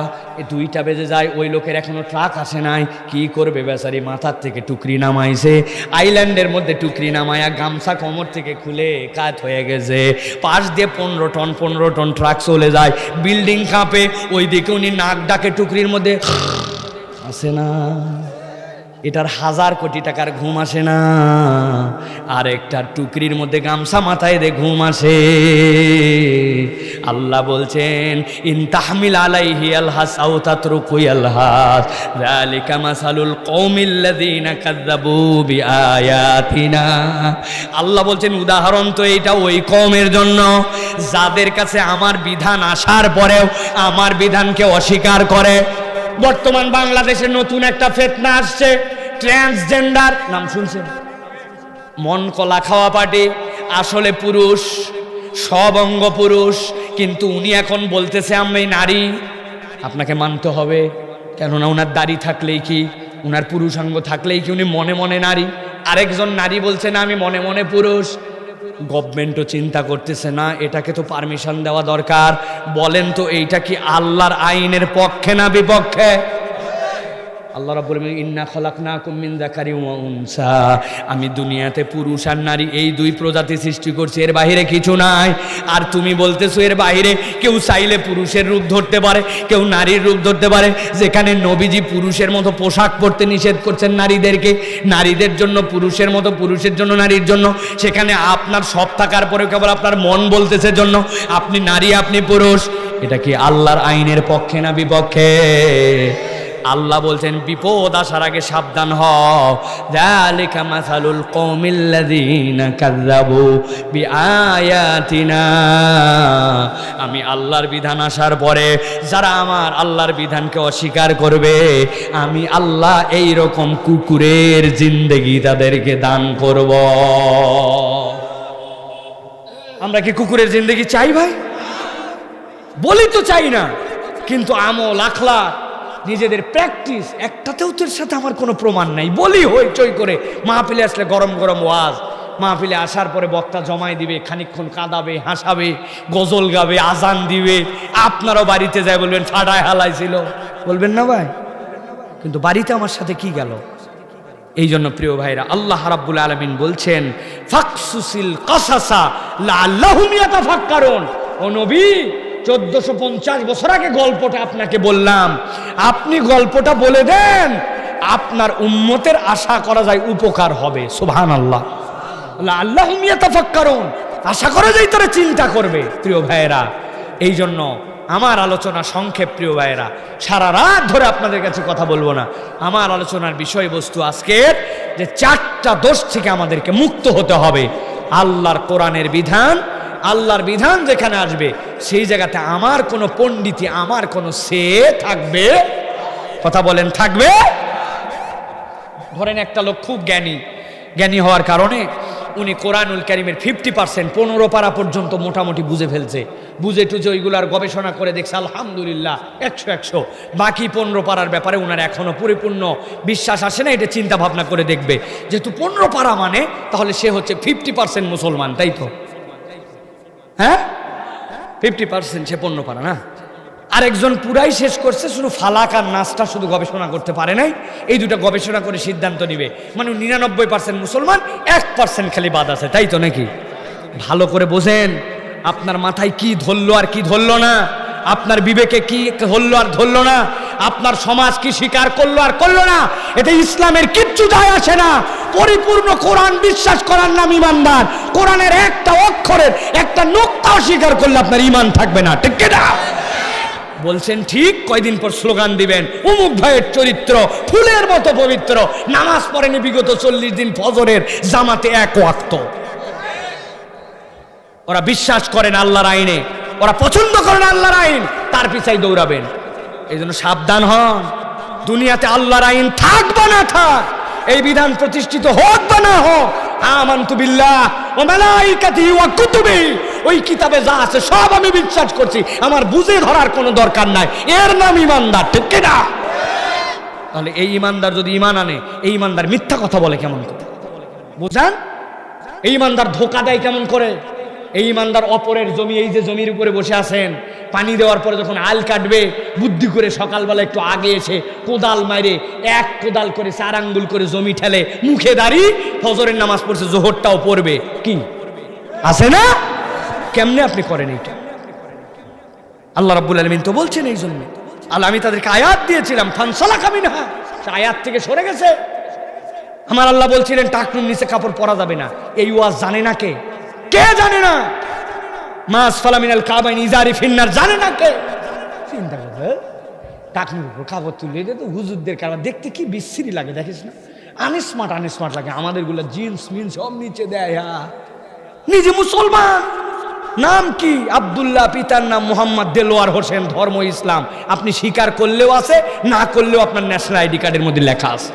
2টা বেজে যায়, ওই লোকের এখনো ট্রাক আসে নাই, কি করবে বেচারি, মাথার থেকে টুকরি নামাইছে, আইল্যান্ডের মধ্যে টুকরি নামায়া গামছা কোমর থেকে খুলে কাত হয়ে গেছে, পাশ দিয়ে 15 টন ট্রাক চলে যায়, বিল্ডিং কাঁপে, ওই দিকে উনি নাক ডাকে টুকরির মধ্যে আসে না। এটার 1000 কোটি টাকার ঘুম আসে না, আর একটার টুকরির মধ্যে গামছা মাথায় দিয়ে ঘুম আসে। আল্লাহ বলছেন, ইন তাহমিল আলাইহি আলহাস আও তাতরুকু আলহাস যালিকা মাসালুল কওমিল্লাযিনা কাযযাবু বিআয়াতিনা। আল্লাহ বলছেন উদাহরণ তো এটা ওই কওমের জন্য যাদের কাছে আমার বিধান আসার পরেও আমার বিধানকে অস্বীকার করে। বর্তমান বাংলাদেশে নতুন একটা ফিতনা আসছে, ট্রান্সজেন্ডার, নাম শুনছেন? মন কলা খাওয়া পার্টি, আসলে পুরুষ, সব অঙ্গ পুরুষ, কিন্তু উনি এখন বলতেছে আমি নারী। আপনাকে মানতে হবে, কেননা ওনার দাড়ি থাকলেই কি, ওনার পুরুষাঙ্গ থাকলেই কি উনি মনে মনে নারী? আরেকজন নারী বলছে না আমি মনে মনে পুরুষ। গভর্নমেন্টও চিন্তা করতেছে না এটাকে তো পারমিশন দেওয়া দরকার। বলেন তো এইটা কি আল্লাহর আইনের পক্ষে না বিপক্ষে? আল্লাহ রাব্বুল আলামিন ইন্না খলাকনাকুম মিন যাকারিন ওয়া উনসা, আমি দুনিয়াতে পুরুষ আর নারী এই 2 প্রজাতি সৃষ্টি করছি, এর বাইরে কিছু নাই। আর তুমি বলতেছো এর বাইরে কেউ চাইলে পুরুষের রূপ ধরতে পারে, কেউ নারীর রূপ ধরতে পারে। যেখানে নবীজি পুরুষের মতো পোশাক পরতে নিষেধ করছেন নারীদেরকে, নারীদের জন্য পুরুষের মতো, পুরুষের জন্য নারীর জন্য, সেখানে আপনার সব থাকার পরেও কেবল আপনার মন বলতেছে জন্য আপনি নারী আপনি পুরুষ। এটা কি আল্লাহর আইনের পক্ষে না বিপক্ষে? আল্লাহ বলছেন বিপদ আসার আগে সাবধান হও। যালিকা মাসালুল কওমিল্লাযিনা কাযযাবু বিআয়াতিনা, আমি আল্লাহর বিধান আসার পরে যারা আমার আল্লাহর বিধানকে অস্বীকার করবে, আমি আল্লাহ এই রকম কুকুরের জিন্দেগি তাদেরকে দান করব। আমরা কি কুকুরের জিন্দেগি চাই ভাই? বলি তো চাই না, কিন্তু আমল আখলাক নিজেদের প্র্যাকটিস একটাতেও তোর সাথে আমার কোনো প্রমাণ নাই। বলি হইচই করে, মাহফিলে আসলে গরম গরম ওয়াজ, মাহফিলে আসার পরে বক্তা জমাই দিবে, খানিকক্ষণ কাঁদাবে, হাসাবে, গজল গাবে, আজান দিবে, আপনারও বাড়িতে যায় বলবেন ফাটায় হালাইছিল, বলবেন না ভাই? কিন্তু বাড়িতে আমার সাথে কি গেল? এই জন্য প্রিয় ভাইরা, আল্লাহ রাব্বুল আলামিন বলছেন ফাকসুসিল কাসাসা লাআল্লাহুম ইয়াতাফাক্কারুন। ও নবী, 1450 বছর আগে গল্পটা আপনাকে বললাম, আপনি গল্পটা বলে দেন, আপনার উম্মতের আশা করা যায় উপকার হবে। সুবহানাল্লাহ। লাআল্লাহুম ইয়াতাফাক্কারুন, আশা করা যায় তারা চিন্তা করবে। প্রিয় ভাইরা, এই জন্য আমার আলোচনা সংক্ষেপ। প্রিয় ভাইরা, সারা রাত ধরে আপনাদের কাছে কথা বলবো না। আমার আলোচনার বিষয়বস্তু আজকের যে 4টা দোষ থেকে আমাদেরকে মুক্ত হতে হবে। আল্লাহর কোরআনের বিধান, আল্লাহর বিধান যেখানে আসবে সেই জায়গাতে আমার কোনো পণ্ডিতি, আমার কোনো সে থাকবে? কথা বলেন, থাকবে? ধরেন একটা লোক খুব জ্ঞানী হওয়ার কারণে উনি কোরআনুল কারীমের 50% 15 পারা পর্যন্ত মোটামুটি বুঝে ফেলছে, বুঝে টুঝে ওইগুলার গবেষণা করে দেখছে আলহামদুলিল্লাহ 100 বাকি 15 পারার ব্যাপারে উনার এখনো পরিপূর্ণ বিশ্বাস আসে না। এটা চিন্তা ভাবনা করে দেখবে, যেহেতু 15 পারা মানে তাহলে সে হচ্ছে 50% মুসলমান, তাই তো? হ্যাঁ, 50% সে 15 পারা না। আরেকজন পুরাই শেষ করছে, শুধু ফালাক আর নাসটা শুধু গবেষণা করতে পারে নাই। এই দুটো গবেষণা করে সিদ্ধান্ত নিবে, মানে 99% মুসলমান, 1% খালি বাদ আছে, তাই তো নাকি? ভালো করে বোঝেন, আপনার মাথায় কি ধরলো আর কি ধরলো না, আপনার বিবেকে কি ধরলো আর ধরলো না, আপনার সমাজ কি স্বীকার করলো আর করলো না, এটা ইসলামের কিচ্ছু যায় আসে না। পরিপূর্ণ কোরআন বিশ্বাস করার নাম ইমানদার। কোরআনের একটা অক্ষরের একটা নোক্তাও স্বীকার করলে আপনার ইমান থাকবে না, ঠিক না? বলছেন ঠিক, কয়দিন পর স্লোগান দিবেন অমুক ভাইয়ের চরিত্র ফুলের মতো পবিত্র, নামাজ পড়েনি বিগত 40 দিন, ফজরের জামাতে 1 ওয়াক্ত। ওরা বিশ্বাস করেন আল্লাহর আইনে, ওরা পছন্দ করেন আল্লাহর আইন, তার পিছাই দৌড়াবেন। এই জন্য সাবধান হন। দুনিয়াতে আল্লাহর আইন থাক বা না থাক, এই বিধান প্রতিষ্ঠিত হোক বা না হোক, আমানতু বিল্লাহ ওয়া মালাইকাতিহি ওয়া কুতুবিহি, ওই কিতাবে যা আছে সব আমি বিশ্বাস করছি, আমার বুঝে ধরার কোনো দরকার নাই, এর নাম ইমানদার, ঠিক কি না? তাহলে এই ইমানদার যদি ইমান আনে, এই ইমানদার মিথ্যা কথা বলে কেমন করে? বুঝান, এই ইমানদার ধোঁকা দেয় কেমন করে? এই ইমানদার অপরের জমি, এই যে জমির উপরে বসে আছেন, পানি দেওয়ার পরে যখন আল কাটবে, বুদ্ধি করে সকালবেলা একটু আগে এসে কোদাল মাইরে 1 কোদাল করে 4 আঙ্গুল করে জমি ঠেলে মুখে দাঁড়ি, ফজরের নামাজ পড়ছে, জোহরটাও পড়বে, কি আছে না? কেমনে আপনি করেন এইটা? আল্লাহ রাব্বুল আলামিন তো বলছেন এই জন্য। আল্লাহ, আমি তাদেরকে আয়াত দিয়েছিলাম, ফানসালাকা মিনহা, সে আয়াত থেকে সরে গেছে। আমার আল্লাহ বলছিলেন টাকনুর নিচে কাপড় পরা যাবে না, এই ওয়াজ জানে না কে? কে জানে না? মাস ফালা মিনাল কাবাইন ইজারি ফিন্নার, জানে না কে? চিন্তা করবে, টাকনুর উপর কাপড় তুলে, এটা তো হুজুরদের কারবার, দেখতে কি বিশ্রী লাগে দেখিস না? আনস্মার্ট লাগে। আমাদের গুলো জিন্স মিন্স সব নিচে দেয়। নিজে মুসলমান, নাম কি? আব্দুল্লাহ, পিতার নাম মোহাম্মদ দেলোয়ার হোসেন, ধর্ম ইসলাম। আপনি স্বীকার করলেও আছে, না করলেও আপনার ন্যাশনাল আইডি কার্ডের মধ্যে লেখা আছে,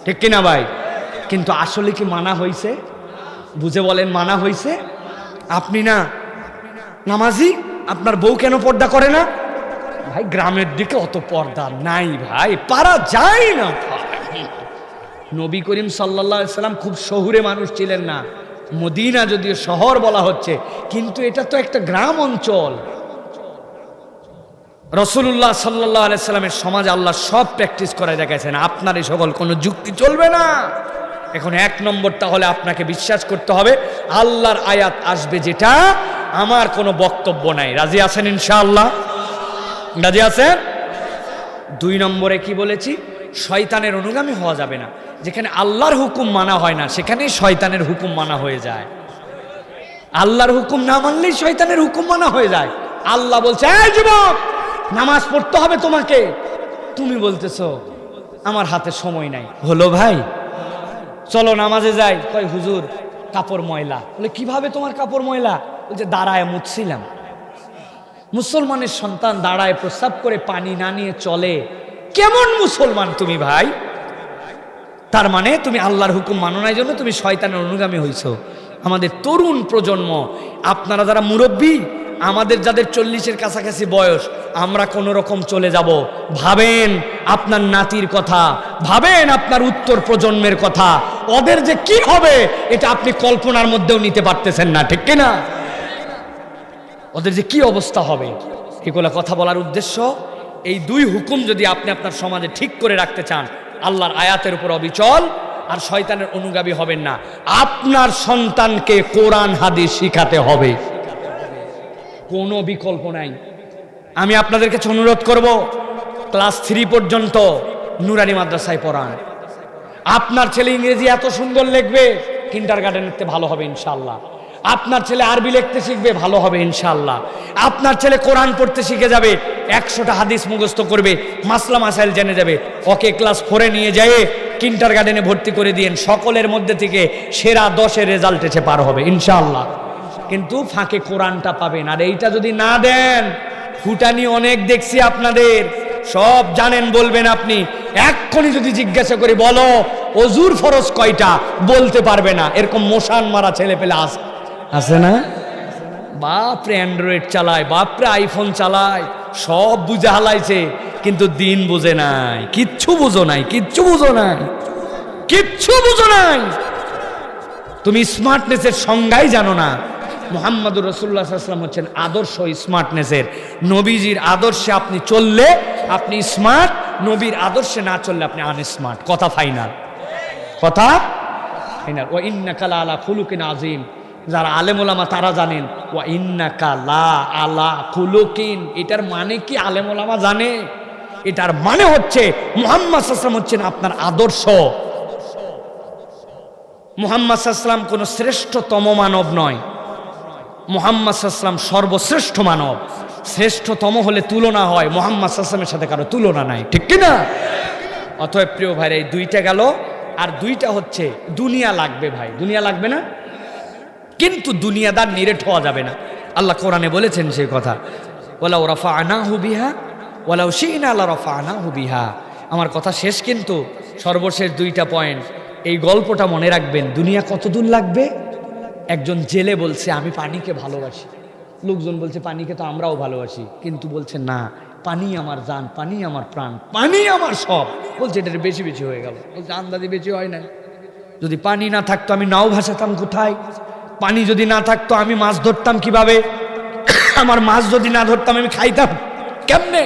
ঠিক কিনা ভাই? কিন্তু আসলে কি মানা হয়েছে? বুঝে বলেন, মানা হয়েছে? আপনি না নামাজি, আপনার বউ কেন পর্দা করে না? ভাই গ্রামের দিকে অত পর্দা নাই ভাই, পারা যায় না। নবী করিম সাল্লাল্লাহু আলাইহি সাল্লাম খুব শহুরে মানুষ ছিলেন না। মদিনা যদিও শহর বলা হচ্ছে, কিন্তু এটা তো একটা গ্রাম অঞ্চল। রাসূলুল্লাহ সাল্লাল্লাহু আলাইহি সাল্লামের সমাজ আল্লাহ সব প্র্যাকটিস করে দেখাইছেন। আপনার এই সকল কোনো যুক্তি চলবে না। এখন 1 নম্বর, তাহলে আপনাকে বিশ্বাস করতে হবে আল্লাহর আয়াত আসবে যেটা, আমার কোনো বক্তব্য নাই। রাজি আছেন ইনশাআল্লাহ? রাজি আছেন? 2 নম্বরে কি বলেছি? শয়তানের অনুগামী হওয়া যাবে না। যেখানে আল্লাহর হুকুম মানা হয় না, সেখানেই শয়তানের হুকুম মানা হয়ে যায়। আল্লাহর হুকুম না মানলেই শয়তানের হুকুম মানা হয়ে যায়। আল্লাহ বলছে, এই যুবক, নামাজ পড়তে হবে তোমাকে, তুমি বলতেছো আমার হাতে সময় নাই। হলো ভাই, চলো নামাজে যাই। কয় হুজুর কাপড় ময়লা। বলে কিভাবে তোমার কাপড় ময়লা? বলছে দাঁড়ায় মুছছিলাম। মুসলমানের সন্তান দাঁড়ায় প্রস্রাব করে পানি না নিয়ে চলে, কেমন মুসলমান তুমি ভাই? তার মানে তুমি আল্লাহর হুকুম মানো না, জন্য তুমি শয়তানের অনুগামী হইছো। আমাদের তরুণ প্রজন্ম, আপনারা যারা মুরব্বী, আমাদের যাদের 40-এর কাছাকাছি বয়স, আমরা কোনো রকম চলে যাব। ভাবেন আপনার নাতির কথা, ভাবেন আপনার উত্তর প্রজন্মের কথা, ওদের যে কি হবে এটা আপনি কল্পনার মধ্যেও নিতে পারতেছেন না, ঠিক কিনা? ওদের যে কি অবস্থা হবে এগুলো কথা বলার উদ্দেশ্য, এই দুই হুকুম যদি আপনি আপনার সমাজে ঠিক করে রাখতে চান, আল্লাহর আয়াতের উপর অবিচল আর শয়তানের অনুগামী হবেন না, আপনার সন্তানকে কোরআন হাদিস শিখাতে হবে, কোনো বিকল্প নাই। আমি আপনাদের কাছে অনুরোধ করব, ক্লাস 3 পর্যন্ত নুরানি মাদ্রাসায় পড়ান। আপনার ছেলে ইংরেজি এত সুন্দর লিখবে, কিন্ডারগার্টেনে ভালো হবে ইনশাআল্লাহ। আপনার ছেলে আরবি লিখতে শিখবে, ভালো হবে ইনশাআল্লাহ। আপনার ছেলে কোরআন পড়তে শিখে যাবে, 100টা হাদিস মুখস্থ করবে, মাসলা মাসাইল জেনে যাবে। ওকে ক্লাস 4-এ নিয়ে যায় কিন্ডারগার্টেনে ভর্তি করে দিয়েন, সকলের মধ্যে থেকে সেরা 10-এর রেজাল্ট এসে পার হবে ইনশাআল্লাহ। কিন্তু ফাঁকে কোরআনটা পাবেন। আর এইটা যদি না দেন, ফুটানি অনেক দেখছি আপনাদের, সব জানেন, বলবেন আপনি। এক্ষুনি যদি জিজ্ঞাসা করি বলো অজুর ফরজ কয়টা, বলতে পারবে না। এরকম মোশান মারা ছেলে পেলে আছে না? বাপরে অ্যান্ড্রয়েড চালায়, বাপরে আইফোন চালায়, সব বুঝে হালাইছে, কিন্তু দিন বুঝে নাই, কিচ্ছু বুঝো নাই, কিচ্ছু বুঝো নাই, কিচ্ছু বুঝো নাই। তুমি স্মার্টনেসের সংজ্ঞাই জানো না। মুহাম্মদুর রাসূলুল্লাহ সাল্লাল্লাহু আলাইহি ওয়াসাল্লাম হচ্ছেন আদর্শ স্মার্টনেসের। নবীজির আদর্শে আপনি চললে আপনি স্মার্ট, নবীর আদর্শে না চললে আপনি আনস্মার্ট। কথা ফাইনাল, কথা ফাইনাল। ওয়া ইন্নাকা লা আলা খুলুকিন আযীম, যারা আলেম ওলামা তারা জানেন। ওয়া ইন্নাকা লা আলা খুলুকিন, এটার মানে কি আলেম ওলামা জানে? এটার মানে হচ্ছে মুহাম্মদ সাল্লাল্লাহু আলাইহি ওয়াসাল্লাম হচ্ছেন আপনার আদর্শ। মুহাম্মদ সাল্লাল্লাহু আলাইহি ওয়াসাল্লাম কোনো শ্রেষ্ঠতম মানব নয়, মুহাম্মদ সাল্লাল্লাহু আলাইহি ওয়াসাল্লাম সর্বশ্রেষ্ঠ মানব। শ্রেষ্ঠতম হলে তুলনা হয়, মুহাম্মদ সাল্লাল্লাহু আলাইহি ওয়াসাল্লামের সাথে কারো তুলনা নাই, ঠিক কি না? অতএব প্রিয় ভাইরা, এই দুইটা গেল। আর দুইটা হচ্ছে দুনিয়া লাগবে ভাই, দুনিয়া লাগবে না, কিন্তু দুনিয়াদার নিরেট হওয়া যাবে না। আল্লাহ কোরআনে বলেছেন সেই কথা, ওয়ালাউ রাফা'নাহু বিহা ওয়ালাউ শি'না লারাফা'নাহু বিহা। আমার কথা শেষ, কিন্তু সর্বশেষ দুইটা পয়েন্ট। এই গল্পটা মনে রাখবেন, দুনিয়া কত দূর লাগবে। একজন জেলে বলছে আমি পানিকে ভালোবাসি, লোকজন বলছে পানিকে তো আমরাও ভালোবাসি, কিন্তু বলছে না, পানি আমার জান, পানি আমার প্রাণ, পানি আমার সব। বলছে এটা বেশি বেশি হয়ে গেল। বলছে আন্দাজে বেশি হয় না, যদি পানি না থাকতো আমি নাও ভাসাতাম কোথায়? পানি যদি না থাকতো আমি মাছ ধরতাম কিভাবে? আমার মাছ যদি না ধরতাম আমি খাইতাম কেমনে?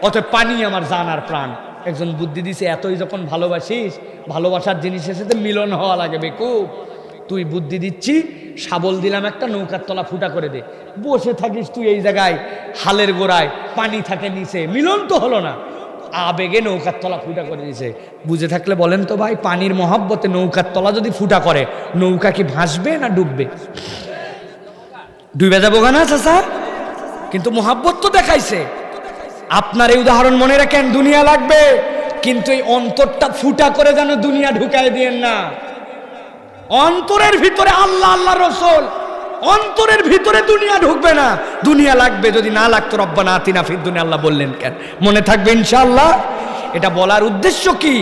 অতএব পানি আমার জান আর প্রাণ। একজন বুদ্ধি দিছে, এতই যখন ভালোবাসিস, ভালোবাসার জিনিসের সাথে মিলন হওয়া লাগে বেকুব। তুই বুদ্ধি দিচ্ছি, শাবল দিলাম একটা, নৌকার তলা ফুটা করে দে, বসে থাকিস তুই এই জায়গায় হালের গোড়ায়, পানি থাকে নিচে, মিলন তো হলো না, আবেগে নৌকার তলা ফুটা করে দিয়েছে। বুঝে থাকলে বলেন তো ভাই, পানির মহব্বতে নৌকার তলা যদি ফুটা করে, নৌকা কি ভাসবে না ডুববে? ডুবে যাবো না চাচা? কিন্তু মহব্বত তো দেখাইছে। আপনার এই উদাহরণ মনে রাখেন, দুনিয়া লাগবে, কিন্তু এই অন্তরটা ফুটা করে যেন দুনিয়া ঢুকাই দিয়েন না। অন্তরের ভিতরে আল্লাহ, আল্লাহ রসুল, অন্তরের ভিতরে দুনিয়া ঢুকবে না। দুনিয়া লাগবে, যদি না লাগতো রব্বানা আতিনা ফিদ দুনিয়া আল্লাহ বললেন কেন? মনে থাকবে ইনশাআল্লাহ। এটা বলার উদ্দেশ্য কি?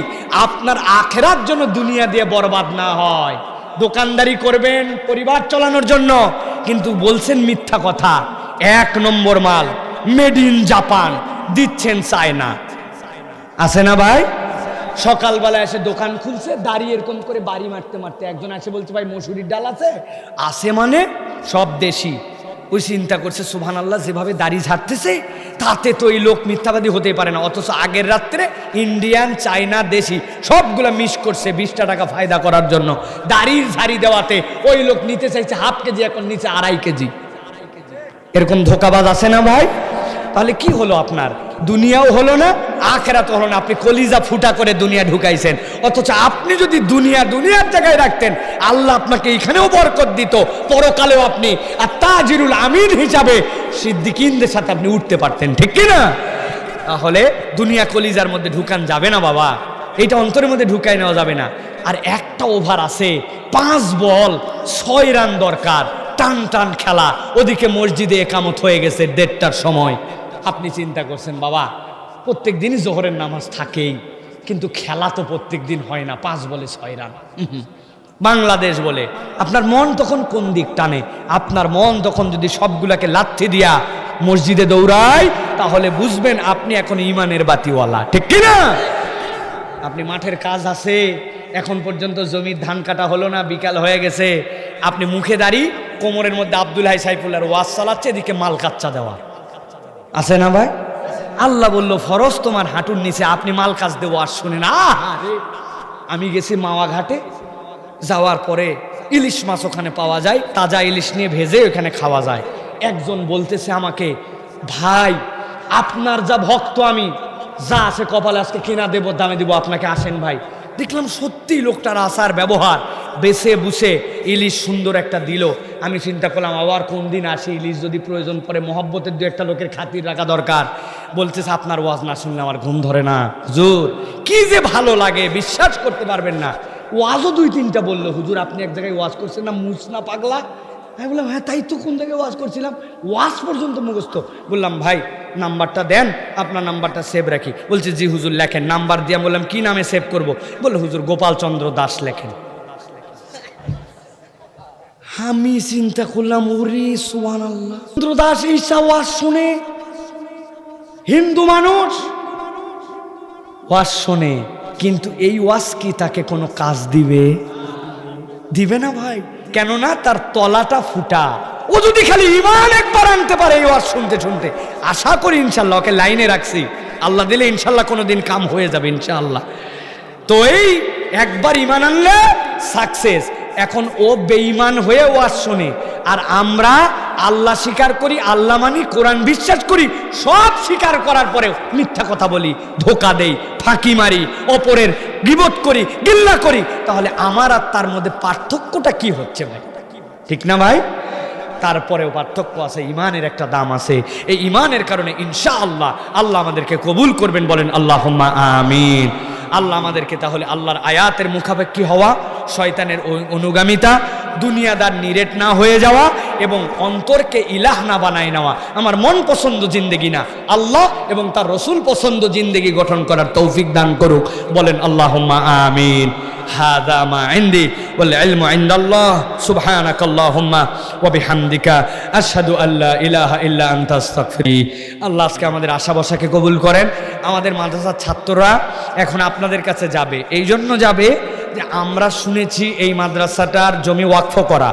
আপনার আখেরার জন্য দুনিয়া দিয়ে বরবাদ না হয়। দোকানদারি করবেন পরিবার চালানোর জন্য, কিন্তু বলছেন মিথ্যা কথা, 1 নম্বর মাল মেড ইন জাপান দিচ্ছেন চায়না। আছে না ভাই? সকালবেলা এসে দোকান খুলছে, দাঁড়িয়ে এরকম করে বাড়ি মারতে মারতে একজন এসে বলছে ভাই মসুরির ডাল আছে? আছে মানে সব দেশি। ওই চিন্তা করছে সুবহানাল্লাহ, যেভাবে দাড়ি ঝাড়তেছে তাতে তো এই লোক মিথ্যাবাদী হতেই পারে না। অথচ আগের রাত্রে ইন্ডিয়ান, চায়না, দেশি সবগুলা মিস করছে 20টা টাকা ফায়দা করার জন্য। দাড়ির ঝাড়ি দেওয়াতে ওই লোক নিতে চাইছে 1/2 কেজি, এখন নিচে 2.5 কেজি। এরকম ধোকাবাজ আছে না ভাই? তাহলে কি হলো আপনার? দুনিয়াও হলো না, আখিরাত হলো না। আপনি কলিজা ফুটা করে দুনিয়া ঢুকাইছেন। অথচ আপনি যদি দুনিয়ার জায়গায় রাখতেন, আল্লাহ আপনাকে এখানেও বরকত দিত, পরকালেও আপনি আর তাজিরুল আমিন হিসাবে সিদ্দিকিনদের সাথে আপনি উঠতে পারতেন, ঠিক কি না? তাহলে দুনিয়া কলিজার মধ্যে ঢুকান যাবে না বাবা, এটা অন্তরের মধ্যে ঢুকাই নেওয়া যাবে না। আর একটা ওভার আছে, 5 বল 6 রান দরকার, টান টান খেলা। ওদিকে মসজিদে একামত হয়ে গেছে 1:30টার সময়। আপনি চিন্তা করছেন বাবা প্রত্যেক দিনই জোহরের নামাজ থাকেই, কিন্তু খেলা তো প্রত্যেক দিন হয় না, 5 বলে 6 রান বাংলাদেশ বলে। আপনার মন তখন কোন দিক টানে? আপনার মন তখন যদি সবগুলাকে লাথি দিয়া মসজিদে দৌড়ায়, তাহলে বুঝবেন আপনি এখন ইমানের বাতিওয়ালা, ঠিক কিনা? আপনি মাঠের কাজ আছে, এখন পর্যন্ত জমির ধান কাটা হলো না, বিকাল হয়ে গেছে, আপনি মুখে দাঁড়ি, কোমরের মধ্যে আব্দুল হাই সাইফুল্লাহর ওয়াজ চালাচ্ছে, এদিকে মাল কাচ্চা দেওয়া। আছে না ভাই? আল্লাহ বলল ফরজ তোমার হাঁটুর নিচে, আপনি মাল কাজ দেবো আর শুনেন। আমি গেছি মাওয়া ঘাটে, যাওয়ার পরে ইলিশ মাছ ওখানে পাওয়া যায়, তাজা ইলিশ নিয়ে ভেজে ওখানে খাওয়া যায়। একজন বলতেছে আমাকে, ভাই আপনার যা ভক্ত, আমি যা আছে কপালে আজকে কিনা দেব, দামে দিব আপনাকে, আসেন ভাই। দেখলাম সত্যি লোকটার আচার ব্যবহার, বেছে বুসে ইলিশ সুন্দর একটা দিল। আমি চিন্তা করলাম আবার কোন দিন আসি, ইলিশ যদি প্রয়োজন পড়ে মহব্বতের দু একটা লোকের খাতির রাখা দরকার। বলতেছে আপনার ওয়াজ না শুনলে আমার ঘুম ধরে না হুজুর, কি যে ভালো লাগে বিশ্বাস করতে পারবেন না। ওয়াজও দুই তিনটা বললো, হুজুর আপনি এক জায়গায় ওয়াজ করছেন না, মুসনা পাগলা। আমি বললাম হ্যাঁ তাই তো, কোন জায়গায় ওয়াজ করছিলাম, ওয়াজ পর্যন্ত মুখস্থ। বললাম ভাই নাম্বারটা দেন, আপনার নাম্বারটা সেভ রাখি। বলছে জি হুজুর লেখেন। নাম্বার দিয়ে বললাম কি নামে সেভ করব? বললো হুজুর গোপাল চন্দ্র দাস লেখেন। আমি চিন্তা করলাম ওরে সুবহানাল্লাহ, চন্দ্র দাস এই ওয়াজ শুনে, হিন্দু মানুষ ওয়াজ শোনে, কিন্তু এই ওয়াজ কি তাকে কোনো কাজ দিবে? দিবে না ভাই। কেননা তার তলাটা ফুটা। ও যদি খালি ঈমান একবার আনতে পারে এই ওয়াজ শুনতে শুনতে, আশা করি ইনশাল্লাহ, ওকে লাইনে রাখছি, আল্লাহ দিলে ইনশাল্লাহ কোনোদিন কাম হয়ে যাবে ইনশাআল্লাহ। তো এই একবার ঈমান আনলে সাকসেস। এখন ও বেঈমান হয়ে ওয়াজ শোনে, আর আমরা আল্লাহ স্বীকার করি, আল্লাহ মানি, কোরআন বিশ্বাস করি, সব স্বীকার করার পরেও মিথ্যা কথা বলি, ধোকা দেই, ফাঁকি মারি, অপরের গীবত করি, গিল্লা করি। তাহলে আমার আর তার মধ্যে পার্থক্যটা কি হচ্ছে ভাই? ঠিক না ভাই? তারপরেও পার্থক্য আছে, ইমানের একটা দাম আছে। এই ইমানের কারণে ইনশাআল্লাহ আল্লাহ আমাদেরকে কবুল করবেন, বলেন আল্লাহুম্মা আমিন। আল্লাহ আমাদেরকে তাহলে আল্লাহর আয়াতের মুখাপেক্ষী হওয়া, শয়তানের অনুগামিতা, দুনিয়াদার নিরেট না হয়ে যাওয়া এবং অন্তরকে ইলাহ না বানায় নেওয়া, আমার মন পছন্দ জিন্দেগি না, আল্লাহ এবং তার রসুল পছন্দ জিন্দেগি গঠন করার তৌফিক দান করুক, বলেন আল্লাহুম্মা আমিন। হাদা মা ইনদি ওয়াল ইলমু ইনদাল্লাহ সুবহানাকাল্লাহুম্মা ওয়া বিহামদিকা আশহাদু আল্লা ইলাহা ইল্লা আনতা আস্তাগফিরুকা। আল্লাহ আজকে আমাদের আশা বসাকে কবুল করেন। আমাদের মাদ্রাসার ছাত্ররা এখন আপনাদের কাছে যাবে, এই জন্য যাবে যে আমরা শুনেছি এই মাদ্রাসাটার জমি ওয়াকফ করা,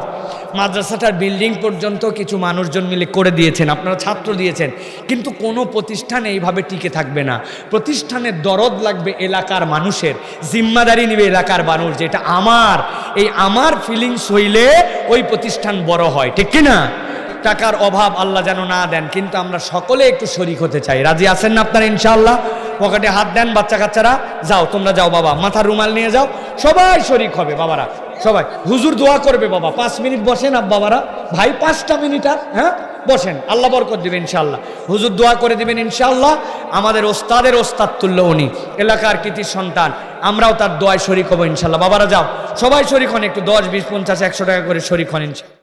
মাদ্রাসাটার বিল্ডিং পর্যন্ত কিছু মানুষজন মিলে করে দিয়েছেন, আপনারা ছাত্র দিয়েছেন, কিন্তু কোনো প্রতিষ্ঠান এইভাবে টিকে থাকবে না। প্রতিষ্ঠানের দরদ লাগবে এলাকার মানুষের, জিম্মাদারি নেবে এলাকার মানুষ, যেটা আমার, এই আমার ফিলিংস হইলে ওই প্রতিষ্ঠান বড় হয়, ঠিক কিনা? টাকার অভাব আল্লাহ যেন না দেন, কিন্তু আমরা সকলে একটু শরিক হতে চাই। রাজি আছেন না আপনারা ইনশাআল্লাহ? পকেটে হাত দেন বাচ্চা কাচ্চারা, যাও তোমরা যাও বাবা, মাথার রুমাল নিয়ে যাও, সবাই শরিক হবে বাবারা, সবাই। হুজুর দোয়া করবে বাবা, 5 মিনিট বসেন বাবারা, ভাই 5টা মিনিট আর, হ্যাঁ বসেন, আল্লাহ বরকত দিবেন ইনশাআল্লাহ। হুজুর দোয়া করে দিবেন ইনশাআল্লাহ। আমাদের ওস্তাদের ওস্তাদ তুল্য উনি, এলাকার কৃতি সন্তান, আমরাও তার দোয়ায় শরিক হবো ইনশাআল্লাহ। বাবারা যাও সবাই শরিক হন, একটু 10, 20, 50, 100 টাকা করে শরিক হন ইনশাআল্লাহ।